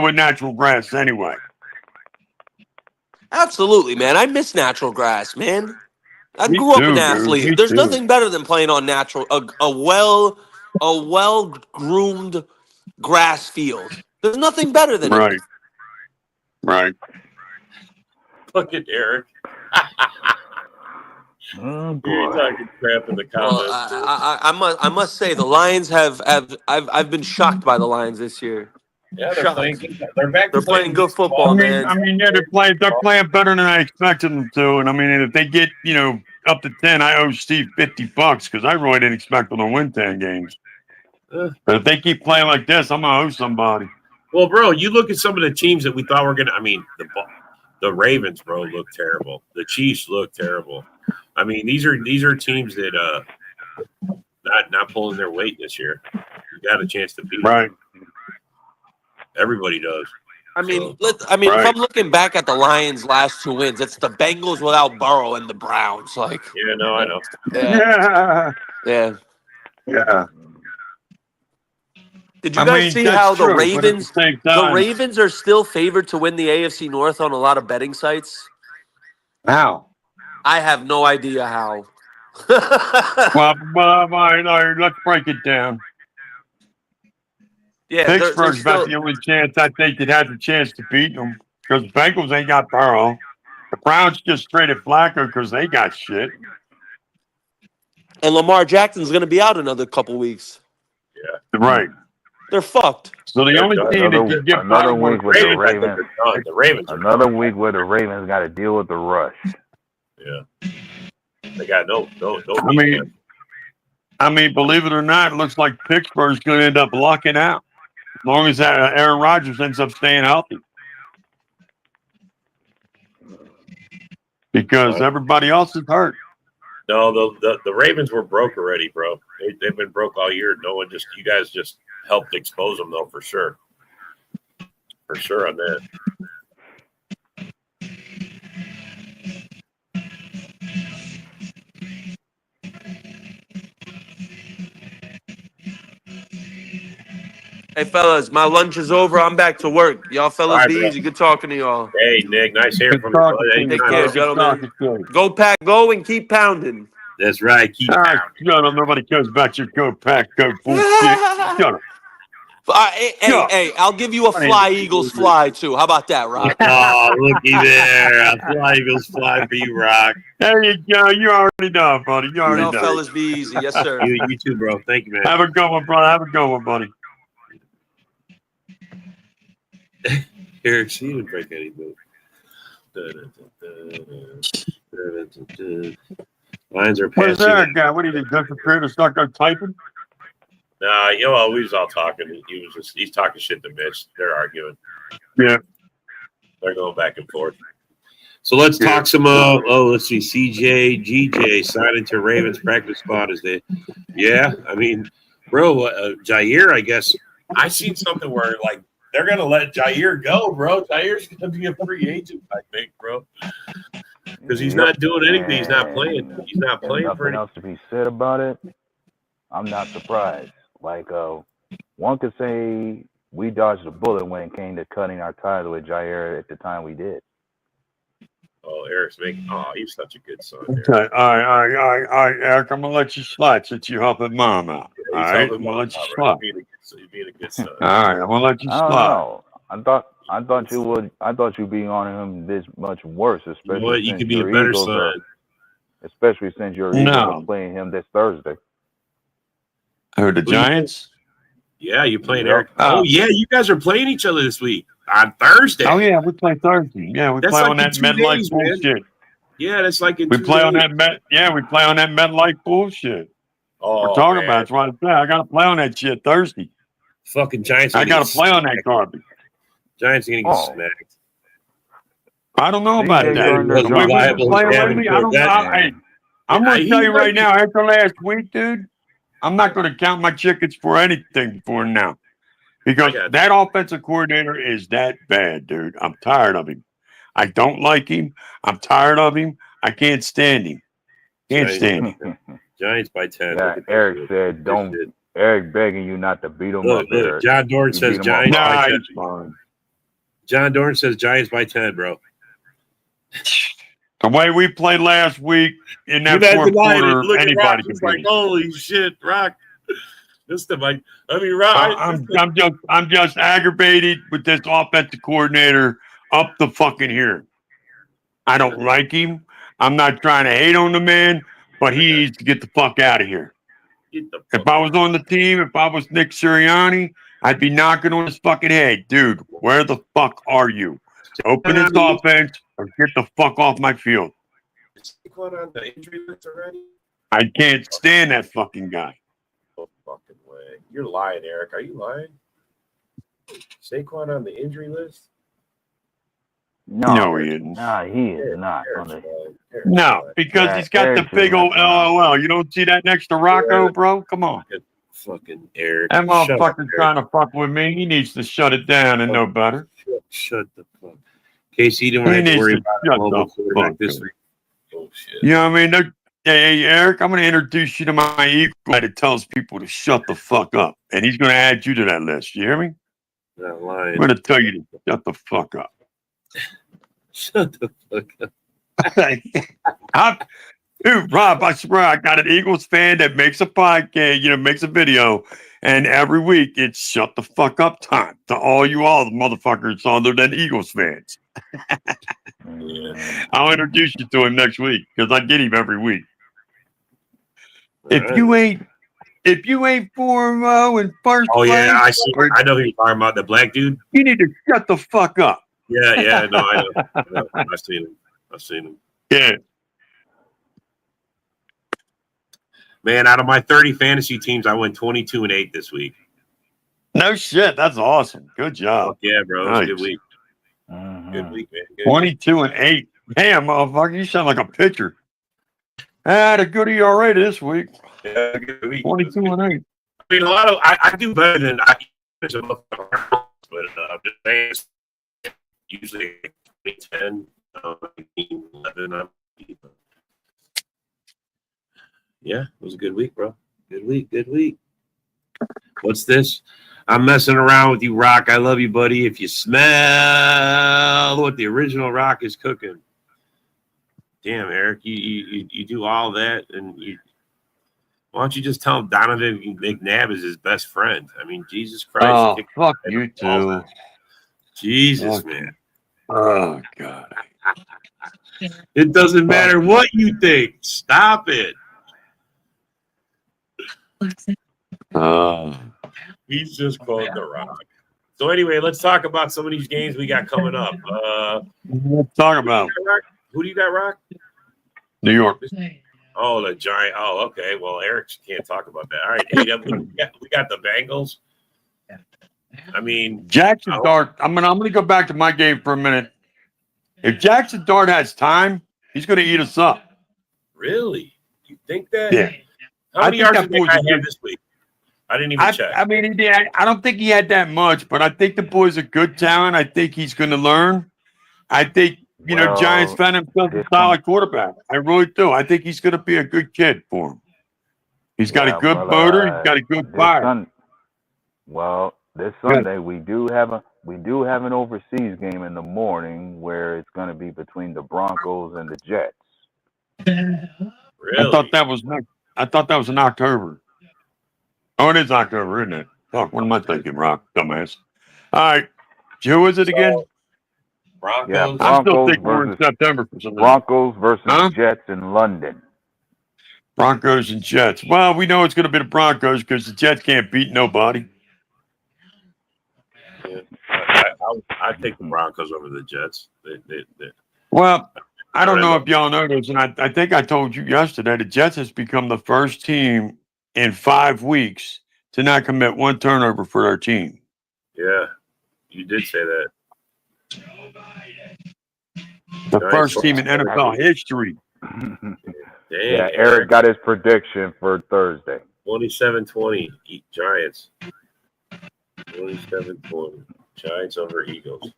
with natural grass anyway. Absolutely, man. I miss natural grass, man. I Me grew up too, an dude. athlete. Me There's too. nothing better than playing on natural, a well groomed grass field. There's nothing better than it. Right. Fucking Eric. Oh, boy. You're talking crap in the Well, comments. I must say the Lions I've been shocked by the Lions this year. Yeah, they're playing good. They're back. They're to playing good football, I man. mean, yeah, they're playing better than I expected them to. And I mean, if they get, up to 10, I owe Steve $50 because I really didn't expect them to win 10 games. But if they keep playing like this, I'm gonna owe somebody. Well, bro, you look at some of the teams that we thought were gonna. I mean, the Ravens, bro, look terrible. The Chiefs look terrible. I mean, these are teams that not pulling their weight this year. You got a chance to beat them. Right. Everybody does. I mean, if I'm looking back at the Lions' last 2 wins, it's the Bengals without Burrow and the Browns. Like, Yeah, no, I know. yeah. Yeah. Did you guys see how the Ravens? The The Ravens are still favored to win the AFC North on a lot of betting sites. How? I have no idea how. Well, let's break it down. Yeah, Pittsburgh's about the only chance I think that has a chance to beat them because the Bengals ain't got Burrow. The Browns just traded Flacco because they got shit. And Lamar Jackson's going to be out another couple weeks. Yeah. Right. They're fucked. So the only team that can get another week with the Ravens. The Ravens. Another week where the Ravens got to deal with the rush. Yeah. They got no. I mean, believe it or not, it looks like Pittsburgh's going to end up locking out as long as Aaron Rodgers ends up staying healthy. Because everybody else is hurt. No, the Ravens were broke already, bro. They've been broke all year. You guys just helped expose them, though, for sure. For sure on that. Hey, fellas, my lunch is over. I'm back to work. Y'all fellas All right, be bro. easy. Good talking to y'all. Hey, Nick, nice hearing Good from you, talking brother. to you, Take Anytime, care, bro. bro. Good gentlemen. talking to you. Go Pack, go and keep pounding. That's right. Keep All right, pounding. shut up. Nobody cares about your go pack, go bullshit. Shut up. Hey, I'll give you a fly Eagles fly too. How about that, Rock? Oh, looky there. A fly Eagles fly B-Rock. There you go. You already know, buddy. You already Y'all know. fellas be easy. Yes, sir. You too, bro. Thank you, man. Have a good one, brother. Have a good one, buddy. Eric, she didn't break any move. Lines are Where's passing. Eric guy? What do you do? Disappear to start go typing? Nah, you know, we was all talking. He's talking shit to Mitch. They're arguing. Yeah. They're going back and forth. So let's talk some. Let's see. CJ, GJ signed into Ravens practice squad. Yeah. I mean, bro, Jair. I guess I seen something where like they're gonna let Jair go, bro. Jair's gonna be a free agent, I think, bro, because he's not doing anything. He's not playing. He's not There's playing for nothing anything. else to be said about it. I'm not surprised. Like, one could say we dodged a bullet when it came to cutting our ties with Jair at the time we did. Oh, Eric's making. Oh, he's such a good son. Okay. Eric. All right, Eric. I'm gonna let you slide since you're helping mom out. He's All right. helping I'm gonna mom let you out, slide. right? He's being a good son. All right. I'm gonna let you I don't slide. know. I thought you would. I thought you'd be on him this much worse, You especially know what? You since could be a your better Eagles are. son. Especially since your Eagles No. are playing him this Thursday. Who, the Giants? Yeah, you're playing Yep. Eric. Oh, yeah, you guys are playing each other this week on Thursday. Oh yeah, we play Thursday. Yeah, we That's play like on in that 2 MetLife days, man. bullshit. Yeah, that's like in We 2 play on days. that we play on that MetLife bullshit. Oh, We're talking man. about. That's why I say I gotta play on that shit Thursday. Fucking Giants. I gotta play on that garbage. Giants are going to get Oh. smacked. I don't know CJ about that. during their The way we've been reliable playing Gavin lately, I don't. Corbett. I'm gonna He tell you might right be- now. After last week, dude, I'm not gonna count my chickens for anything before now, because I got that offensive coordinator is that bad, dude. I'm tired of him. I don't like him. I'm tired of him. I can't stand him. Can't stand him. Giants by 10. Yeah, Look at Eric this. said, "Don't." Eric begging you not to beat him Look, up, Eric. John Dorn You says beat him up. Giants by Nah, 10. he's fine. John Dorn says Giants by 10, bro. The way we played last week in that You're not fourth denying it. quarter, Look at Rock. anybody can He's beat like, him. holy shit, Rock. This the like. I mean, Rock. I'm just aggravated with this offensive coordinator up the fucking here. I don't like him. I'm not trying to hate on the man, but he needs to get the fuck out of here. If I was on the team, if I was Nick Sirianni, I'd be knocking on his fucking head. Dude, where the fuck are you? Open his offense or get the fuck off my field. Is Saquon on the injury list already? I can't stand that fucking guy. No fucking way. You're lying, Eric. Are you lying? Saquon on the injury list? No, he isn't. Nah, he is not. No, because he's got the big old LOL. You don't see that next to Rocco, bro? Come on. Fucking Eric. That Shut up, motherfucker Eric. trying to fuck with me. He needs to shut it down and know better. Shut the fuck. Casey, you don't He have to needs worry to about shut mobile the quarterback fuck this up. week. Oh shit. You know what I mean? Hey, Eric, I'm going to introduce you to my equal that tells people to shut the fuck up. And he's going to add you to that list. You hear me? Not lying. I'm going to tell you to shut the fuck up. Shut the fuck up. Dude, Rob, I swear I got an Eagles fan that makes a podcast, makes a video, and every week it's shut the fuck up time to all the motherfuckers other than Eagles fans. I'll introduce you to him next week because I get him every week. If you ain't 4-0 in first Oh place, yeah, I know who you're talking about, the black dude. you need to shut the fuck up. Yeah, no, I know. I've seen him. Yeah. Man, out of my 30 fantasy teams, I went 22-8 this week. No shit, that's awesome. Good job. Yeah, bro, it was a good Nice. week. Mm-hmm. Good week, man. Good 22-8. Damn, motherfucker, you sound like a pitcher. I had a good ERA this week. Yeah, good week. 22-8. I mean, I do better than I but I'm just saying, usually 10, 11. Yeah, it was a good week, bro. Good week. What's this? I'm messing around with you, Rock. I love you, buddy. If you smell what the original Rock is cooking. Damn, Eric, you do all that, and why don't you just tell him Donovan McNabb is his best friend? I mean, Jesus Christ. Oh, fuck you too. Jesus, fuck man. Oh, God. It doesn't matter what you think. Stop it. He's just called The Rock. So anyway, let's talk about some of these games we got coming up. Let's talk about who do you got, Rock? New York. Oh, the Giant. Oh, okay. Well, Eric can't talk about that. All right, A-Dub, we got the Bengals. I mean, Jackson Dart. I'm gonna go back to my game for a minute. If Jackson Dart has time, he's gonna eat us up. Really? You think that? Yeah. How many yards did that guy have this week? I didn't even check. I mean, I don't think he had that much, but I think the boy's a good talent. I think he's going to learn. I think, Giants found himself a solid quarterback. I really do. I think he's going to be a good kid for him. He's got a good motor. He's got a good fire. This Sunday we do have an overseas game in the morning where it's going to be between the Broncos and the Jets. Really? I thought that was in October. Oh, it is October, isn't it? Fuck, what am I thinking, Rock? Dumbass. All right. Who is it again? Broncos. Yeah, I still think we're in September for some reason. Broncos versus Jets in London. Broncos and Jets. Well, we know it's going to be the Broncos because the Jets can't beat nobody. Yeah. I take the Broncos over the Jets. Well, I don't know if y'all know this, and I think I told you yesterday, the Jets has become the first team in 5 weeks to not commit one turnover for their team. Yeah, you did say that. The first team in NFL history. Dang, yeah, Eric got his prediction for Thursday. 27-20 Giants. 27-20 Giants over Eagles.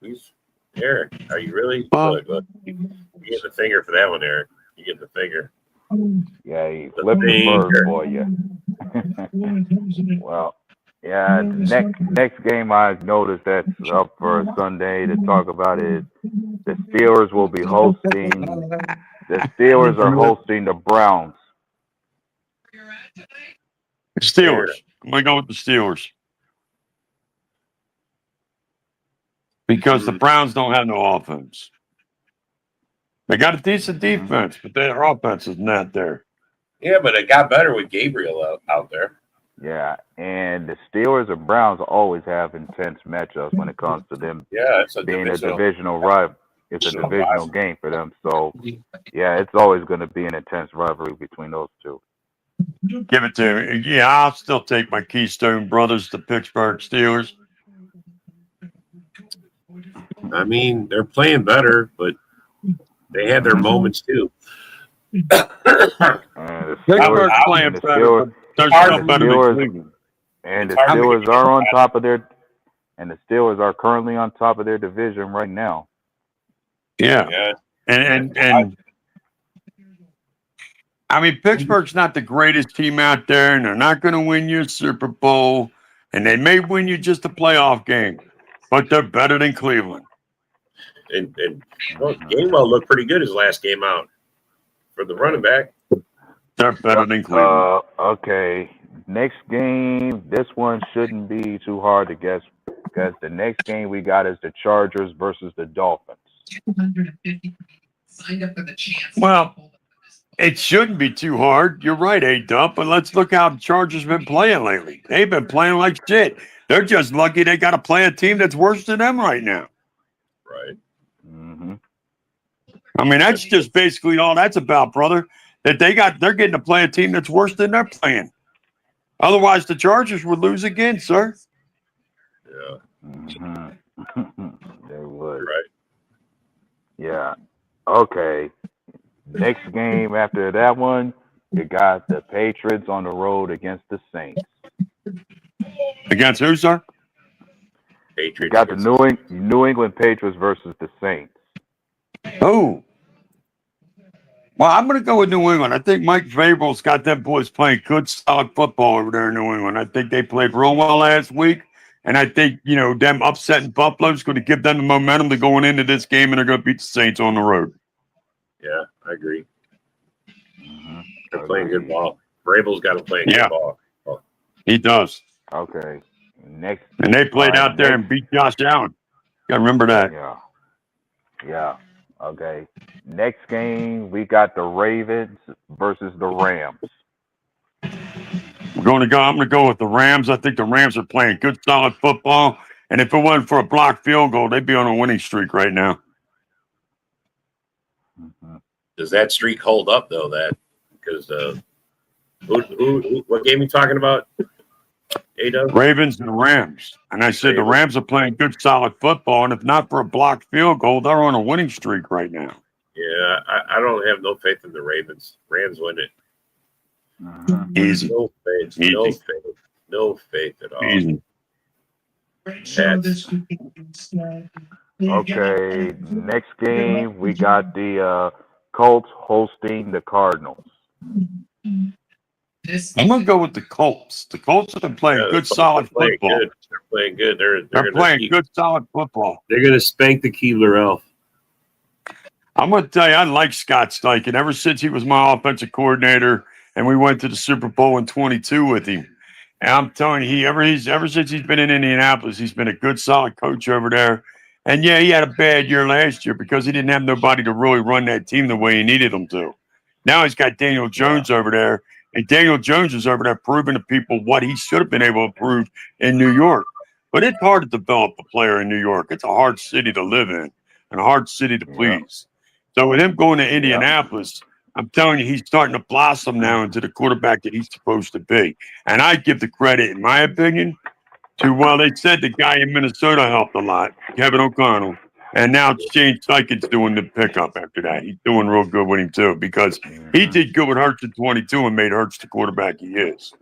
Eric, are you really? Look. You get the finger for that one, Eric. You get the finger. Yeah, he flipped the bird for you. Well, yeah, next game I noticed that's up for Sunday to talk about is the Steelers will be hosting. The Steelers are hosting the Browns. The Steelers. I'm going to go with the Steelers. Because the Browns don't have no offense. They got a decent defense, but their offense is not there. Yeah, but it got better with Gabriel out there. Yeah, and the Steelers and Browns always have intense matchups when it comes to them being a divisional rival. It's a divisional game for them. So, yeah, it's always going to be an intense rivalry between those two. Give it to me. Yeah, I'll still take my Keystone Brothers, the Pittsburgh Steelers. I mean, they're playing better, but they had their moments too. Pittsburgh's playing better, but they're still better than Cleveland. And the Steelers are on top of their, and the Steelers are currently on top of their division right now. Yeah. And I mean, Pittsburgh's not the greatest team out there, and they're not going to win you a Super Bowl, and they may win you just a playoff game, but they're better than Cleveland. And Gainwell looked pretty good his last game out for the running back. They're better than Cleveland. Okay. Next game, this one shouldn't be too hard to guess because the next game we got is the Chargers versus the Dolphins. 250 signed up for the chance. Well, it shouldn't be too hard. You're right, A-Dump, but let's look how the Chargers been playing lately. They've been playing like shit. They're just lucky they got to play a team that's worse than them right now. Right. Mm-hmm. I mean, that's just basically all that's about, brother. That they're getting to play a team that's worse than they're playing. Otherwise, the Chargers would lose again, sir. Yeah. Mm-hmm. They would. Right. Yeah. Okay. Next game after that one, you got the Patriots on the road against the Saints. Against who, sir? Patriots. You got the New England Patriots versus the Saints. Oh. Well, I'm going to go with New England. I think Mike Vrabel's got them boys playing good, solid football over there in New England. I think they played real well last week. And I think, them upsetting Buffalo is going to give them the momentum to going into this game, and they're going to beat the Saints on the road. Yeah, I agree. Mm-hmm. They're playing good ball. Vrabel's got to play good ball. He does. Okay. Next. And they played out there and beat Josh Allen. Got to remember that. Yeah. Yeah. Okay. Next game, we got the Ravens versus the Rams. I'm going to go with the Rams. I think the Rams are playing good, solid football. And if it wasn't for a blocked field goal, they'd be on a winning streak right now. Mm-hmm. Does that streak hold up though? That because what game are you talking about? Ravens and Rams. And I said the Rams are playing good, solid football. And if not for a blocked field goal, they're on a winning streak right now. Yeah, I don't have no faith in the Ravens. Rams win it. Mm-hmm. Easy. No faith. Easy. No faith. No faith at all. Easy. Okay, next game we got the Colts hosting the Cardinals. I'm gonna go with the Colts. The Colts have been playing good, solid football. Good. They're playing good. They're playing good, solid football. They're gonna spank the Keebler Elf. I'm gonna tell you, I like Scott Steichen ever since he was my offensive coordinator, and we went to the Super Bowl in 22 with him. And I'm telling you, ever since he's been in Indianapolis, he's been a good, solid coach over there. And yeah, he had a bad year last year because he didn't have nobody to really run that team the way he needed them to. Now he's got Daniel Jones over there, and Daniel Jones is over there proving to people what he should have been able to prove in New York. But it's hard to develop a player in New York. It's a hard city to live in and a hard city to please. So with him going to Indianapolis, I'm telling you, he's starting to blossom now into the quarterback that he's supposed to be. And I give the credit, in my opinion, to, well, they said the guy in Minnesota helped a lot, Kevin O'Connell. And now Shane Steichen's doing the pickup after that. He's doing real good with him, too, because he did good with Hurts in 22 and made Hurts the quarterback he is.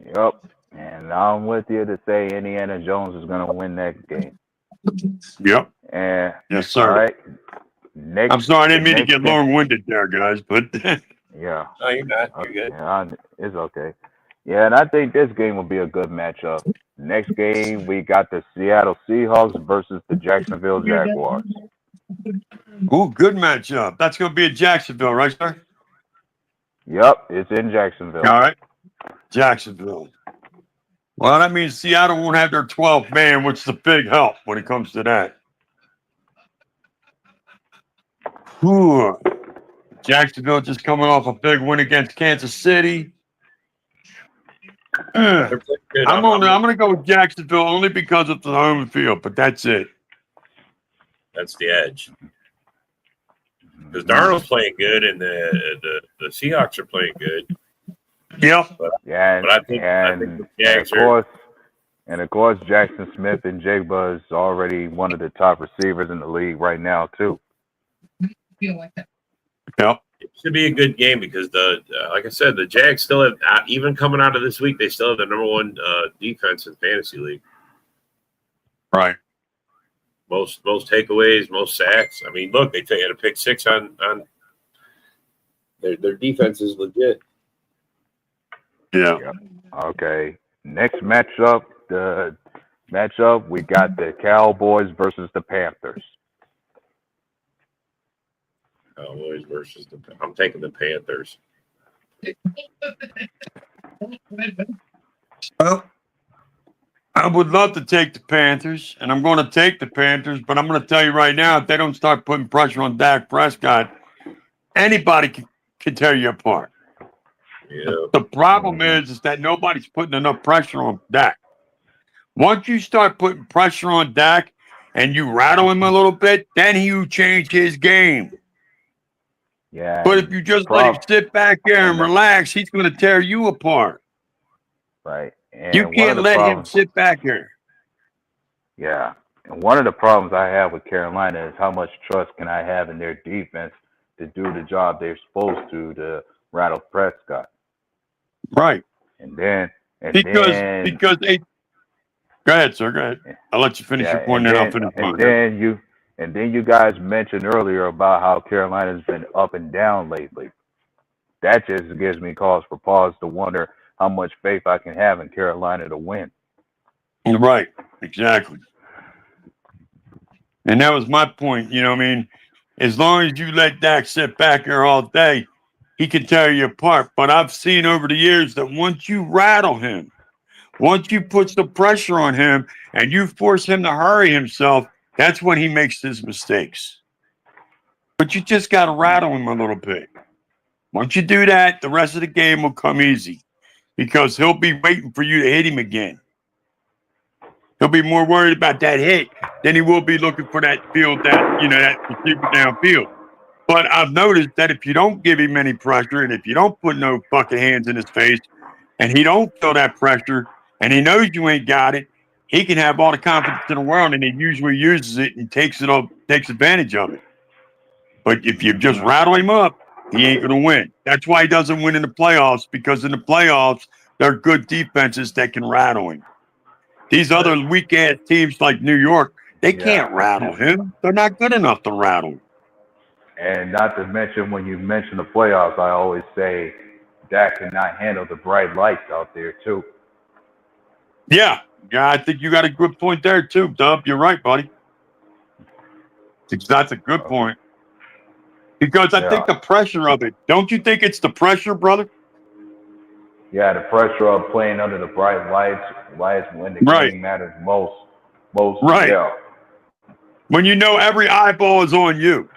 Yep. And I'm with you to say Indiana Jones is going to win that game. Yep. And, yes, sir. All right. Next, I'm sorry, I didn't mean to get long-winded there, guys, but yeah. No, you're not. You're good. Yeah, it's okay. Yeah, and I think this game will be a good matchup. Next game, we got the Seattle Seahawks versus the Jacksonville Jaguars. Ooh, good matchup. That's going to be in Jacksonville, right, sir? Yep, it's in Jacksonville. All right. Jacksonville. Well, that means Seattle won't have their 12th man, which is a big help when it comes to that. Ooh. Jacksonville just coming off a big win against Kansas City. I'm gonna go with Jacksonville only because it's the home field, but that's it. That's the edge. Because Darnold's playing good, and the Seahawks are playing good. Yep. But I think the Jags are. And of course, Jackson Smith and Jigba is already one of the top receivers in the league right now too. Yep. It should be a good game because like I said, the Jags still have, even coming out of this week, they still have the number one defense in fantasy league. Right. Most takeaways, most sacks. I mean, look, they had a pick six on their defense is legit. Yeah. Yep. Okay. Next matchup, we got the Cowboys versus the Panthers. Cowboys versus I'm taking the Panthers. Well, I would love to take the Panthers, and I'm going to take the Panthers, but I'm going to tell you right now, if they don't start putting pressure on Dak Prescott, anybody can tear you apart. Yeah. The problem is that nobody's putting enough pressure on Dak. Once you start putting pressure on Dak and you rattle him a little bit, then you change his game. Yeah. But if you just let him sit back there and relax, he's going to tear you apart. Right. And you can't let him sit back here. Yeah. And one of the problems I have with Carolina is how much trust can I have in their defense to do the job they're supposed to rattle Prescott. Right. Because they go ahead, sir. Go ahead. I'll let you finish your point, and then I'll finish mine. And then you guys mentioned earlier about how Carolina's been up and down lately. That just gives me cause for pause to wonder how much faith I can have in Carolina to win. Right, exactly. And that was my point. You know what I mean? As long as you let Dak sit back there all day, he can tear you apart. But I've seen over the years that once you rattle him, once you put some pressure on him and you force him to hurry himself, that's when he makes his mistakes. But you just got to rattle him a little bit. Once you do that, the rest of the game will come easy because he'll be waiting for you to hit him again. He'll be more worried about that hit than he will be looking for that field, that receiver downfield. But I've noticed that if you don't give him any pressure and if you don't put no fucking hands in his face and he don't feel that pressure and he knows you ain't got it, he can have all the confidence in the world and he usually uses it and takes advantage of it. But if you just rattle him up, he ain't going to win. That's why he doesn't win in the playoffs, because in the playoffs, there are good defenses that can rattle him. These other weak-ass teams like New York, they can't rattle him. They're not good enough to rattle him. And not to mention, when you mention the playoffs, I always say Dak cannot handle the bright lights out there, too. Yeah, I think you got a good point there, too, Dub. You're right, buddy. That's a good point. Because I think the pressure of it, don't you think it's the pressure, brother? Yeah, the pressure of playing under the bright lights when the game matters most. Right. Yeah. When you know every eyeball is on you.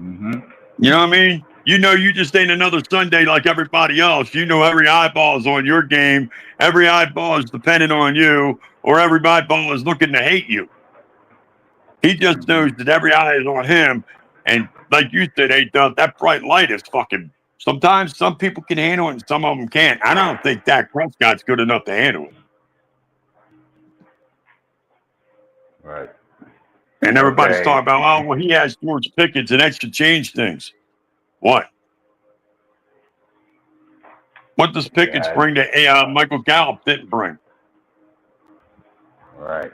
Mm-hmm. You know what I mean? You know you just ain't another Sunday like everybody else. You know every eyeball is on your game. Every eyeball is dependent on you, or every eyeball is looking to hate you. He just knows that every eye is on him. And like you said, A-Dub, that bright light is fucking... Sometimes some people can handle it and some of them can't. I don't think Dak Prescott's good enough to handle it. Right. And everybody's talking about, he has George Pickens and that should change things. What? What does Pickens bring that Michael Gallup didn't bring? Right.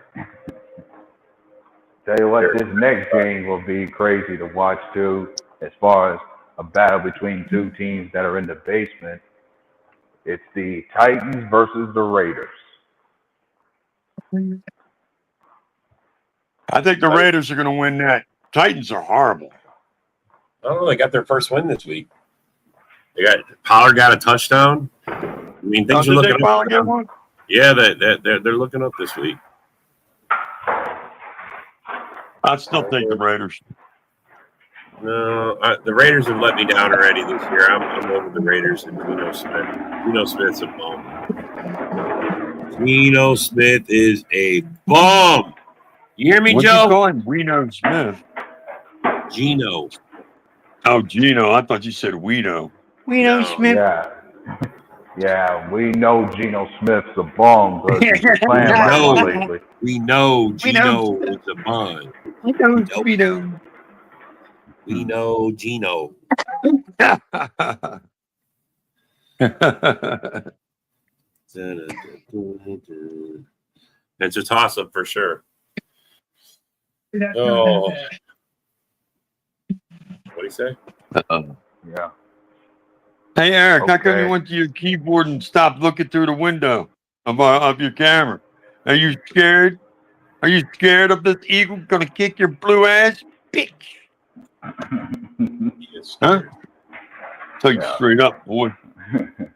Tell you what, this next game will be crazy to watch too, as far as a battle between two teams that are in the basement. It's the Titans versus the Raiders. I think the Raiders are going to win that. Titans are horrible. I don't know. They got their first win this week. Pollard got a touchdown. I mean, things are looking up. Get one? Yeah, they're looking up this week. I still take the Raiders. No, the Raiders have let me down already this year. I'm over the Raiders and Geno Smith. Geno Smith's a bum. Geno Smith is a bum. You hear me, What'd Joe? you call him? Geno Smith. Geno. Oh, Geno. I thought you said Weeno. Geno Smith. Yeah, we know Geno Smith's a bum, but he's been playing lately. We know Geno is a bum. We know Geno. It's a toss-up for sure. Oh. What do you say? Yeah. Hey, Eric, how come you went to your keyboard and stopped looking through the window of your camera? Are you scared? Are you scared of this eagle going to kick your blue ass? Bitch. Huh? Tell you straight up, boy.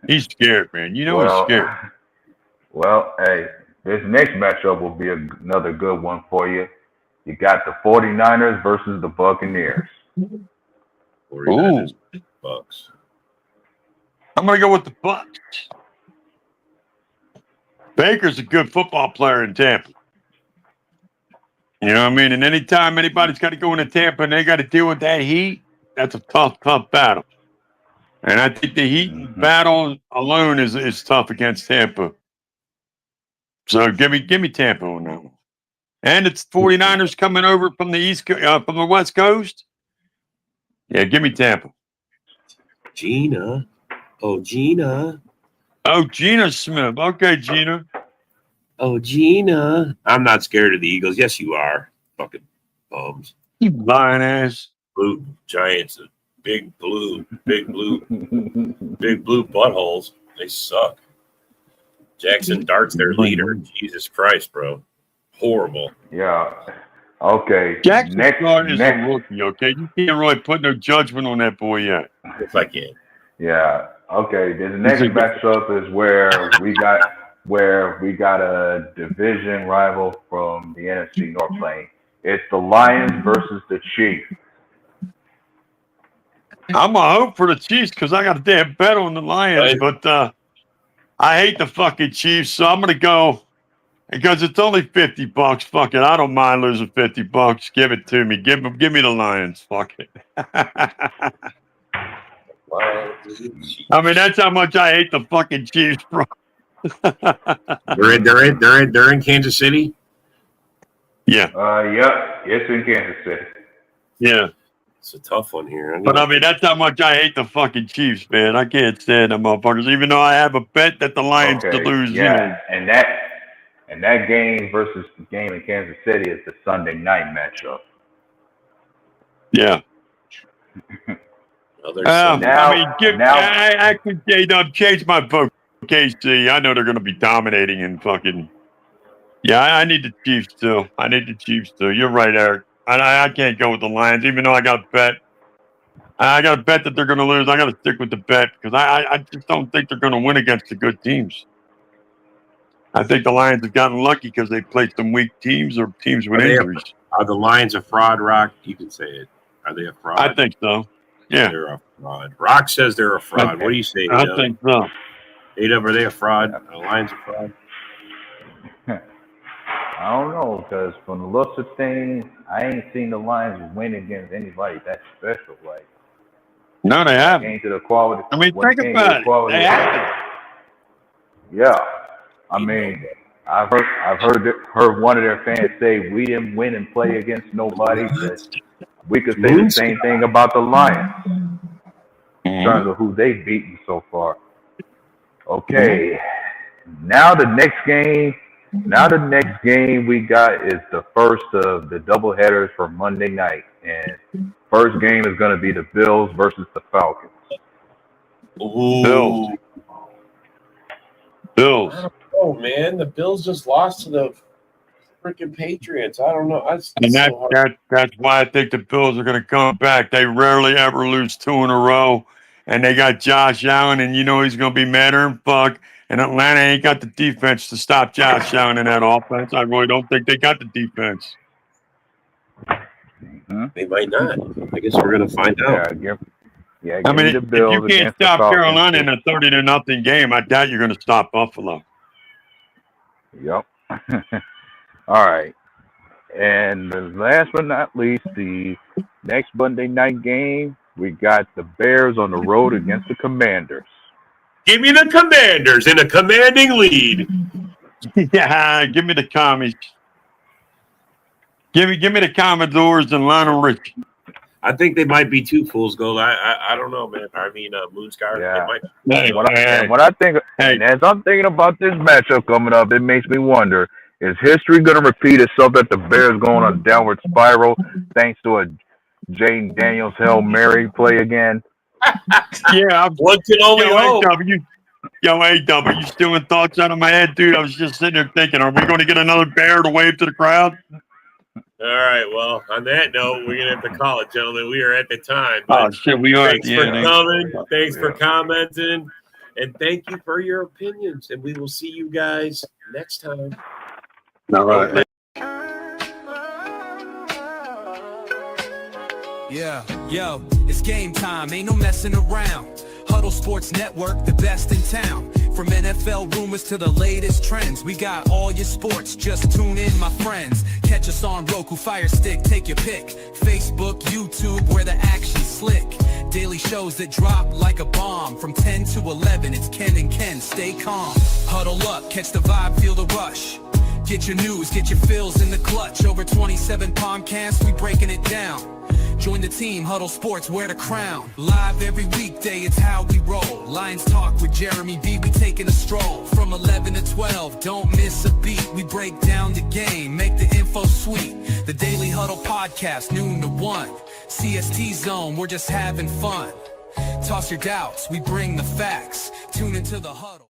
He's scared, man. You know he's scared. Well, hey, this next matchup will be another good one for you. You got the 49ers versus the Buccaneers. 49ers, Bucks. I'm going to go with the Bucks. Baker's a good football player in Tampa. You know what I mean? And anytime anybody's got to go into Tampa and they got to deal with that heat, that's a tough battle. And I think the heat battle alone is tough against Tampa. So give me Tampa on that one. And it's 49ers coming over from from the West Coast. Yeah, give me Tampa. Gina. Oh, Gina. Oh, Gina Smith. Okay, Gina. Oh, Gina. I'm not scared of the Eagles. Yes, you are. Fucking bums. You lying ass. Blue Giants. Big blue buttholes. They suck. Jackson Dart's their leader. Jesus Christ, bro. Horrible. Yeah. Okay. Jackson next, Dart is next. a rookie, okay? You can't really put no judgment on that boy yet. If I can. Yeah. Okay. The next matchup is where we got a division rival from the NFC North playing. It's the Lions versus the Chiefs. I'm gonna hope for the Chiefs because I got a damn bet on the Lions, but I hate the fucking Chiefs, so I'm gonna go because it's only $50. Fuck it, I don't mind losing $50. Give it to me. Give me the Lions. Fuck it. I mean, that's how much I hate the fucking Chiefs, bro. They're in Kansas City. Yeah. Yep. It's in Kansas City. Yeah. It's a tough one here. But I mean, that's how much I hate the fucking Chiefs, man. I can't stand them motherfuckers, even though I have a bet that the Lions to lose. Yeah, and that game versus the game in Kansas City is the Sunday night matchup. Yeah. I could change my vote for KC. I know they're going to be dominating and fucking. Yeah, I need the Chiefs too. You're right, Eric. I can't go with the Lions, even though I got a bet. I got a bet that they're going to lose. I got to stick with the bet because I just don't think they're going to win against the good teams. I think the Lions have gotten lucky because they played some weak teams or teams with injuries. Are the Lions a fraud, Rock? You can say it. Are they a fraud? I think so. Yeah. They're a fraud. Rock says they're a fraud. Okay. What do you say? I think so. A-Dub, are they a fraud? Are the Lions a fraud? I don't know, because from the looks of things, I ain't seen the Lions win against anybody that special. Like, no, they haven't. Came to the quality. I mean, think about it. They haven't. Yeah, I mean, I've heard one of their fans say we didn't win and play against nobody. But we could say the same thing about the Lions in terms of who they've beaten so far. Okay, now the next game we got is the first of the doubleheaders for Monday night. And first game is going to be the Bills versus the Falcons. Ooh. Bills. I don't know, man. The Bills just lost to the freaking Patriots. I don't know. That's why I think the Bills are going to come back. They rarely ever lose 2 in a row. And they got Josh Allen, and you know he's going to be madder than fuck. And Atlanta ain't got the defense to stop Josh Allen in that offense. I really don't think they got the defense. They might not. I guess we're going to find out. I mean, if you can't stop Carolina in a 30-0 game, I doubt you're going to stop Buffalo. Yep. All right. And last but not least, the next Monday night game, we got the Bears on the road against the Commanders. Give me the Commanders in a commanding lead. Yeah, give me the commies. Give me the Commodores and Lionel Richie. I think they might be 2 Fool's Gold. I don't know, man. I mean, Moonscar. Yeah. They might. What I think, as I'm thinking about this matchup coming up, it makes me wonder: is history going to repeat itself that the Bears going on a downward spiral thanks to a Jaden Daniels Hail Mary play again? Yeah, one can only hope. A-W, you stealing thoughts out of my head, dude. I was just sitting there thinking, are we going to get another bear to wave to the crowd? All right. Well, on that note, we're gonna have to call it, gentlemen. We are at the time. Oh shit, we are. Thanks for coming. Thanks for commenting, and thank you for your opinions. And we will see you guys next time. All right. Yeah, yo, it's game time. Ain't no messing around. Huddle Sports Network, the best in town. From NFL rumors to the latest trends, we got all your sports. Just tune in, my friends. Catch us on Roku, Fire Stick, take your pick. Facebook, YouTube, where the action's slick. Daily shows that drop like a bomb. From 10 to 11, it's Ken and Ken. Stay calm. Huddle up, catch the vibe, feel the rush. Get your news, get your fills in the clutch. Over 27 podcasts, we breaking it down. Join the team, Huddle Sports, wear the crown. Live every weekday, it's how we roll. Lions Talk with Jeremy B, we taking a stroll. From 11 to 12, don't miss a beat. We break down the game, make the info sweet. The Daily Huddle podcast, noon to 1. CST Zone, we're just having fun. Toss your doubts, we bring the facts. Tune into the Huddle.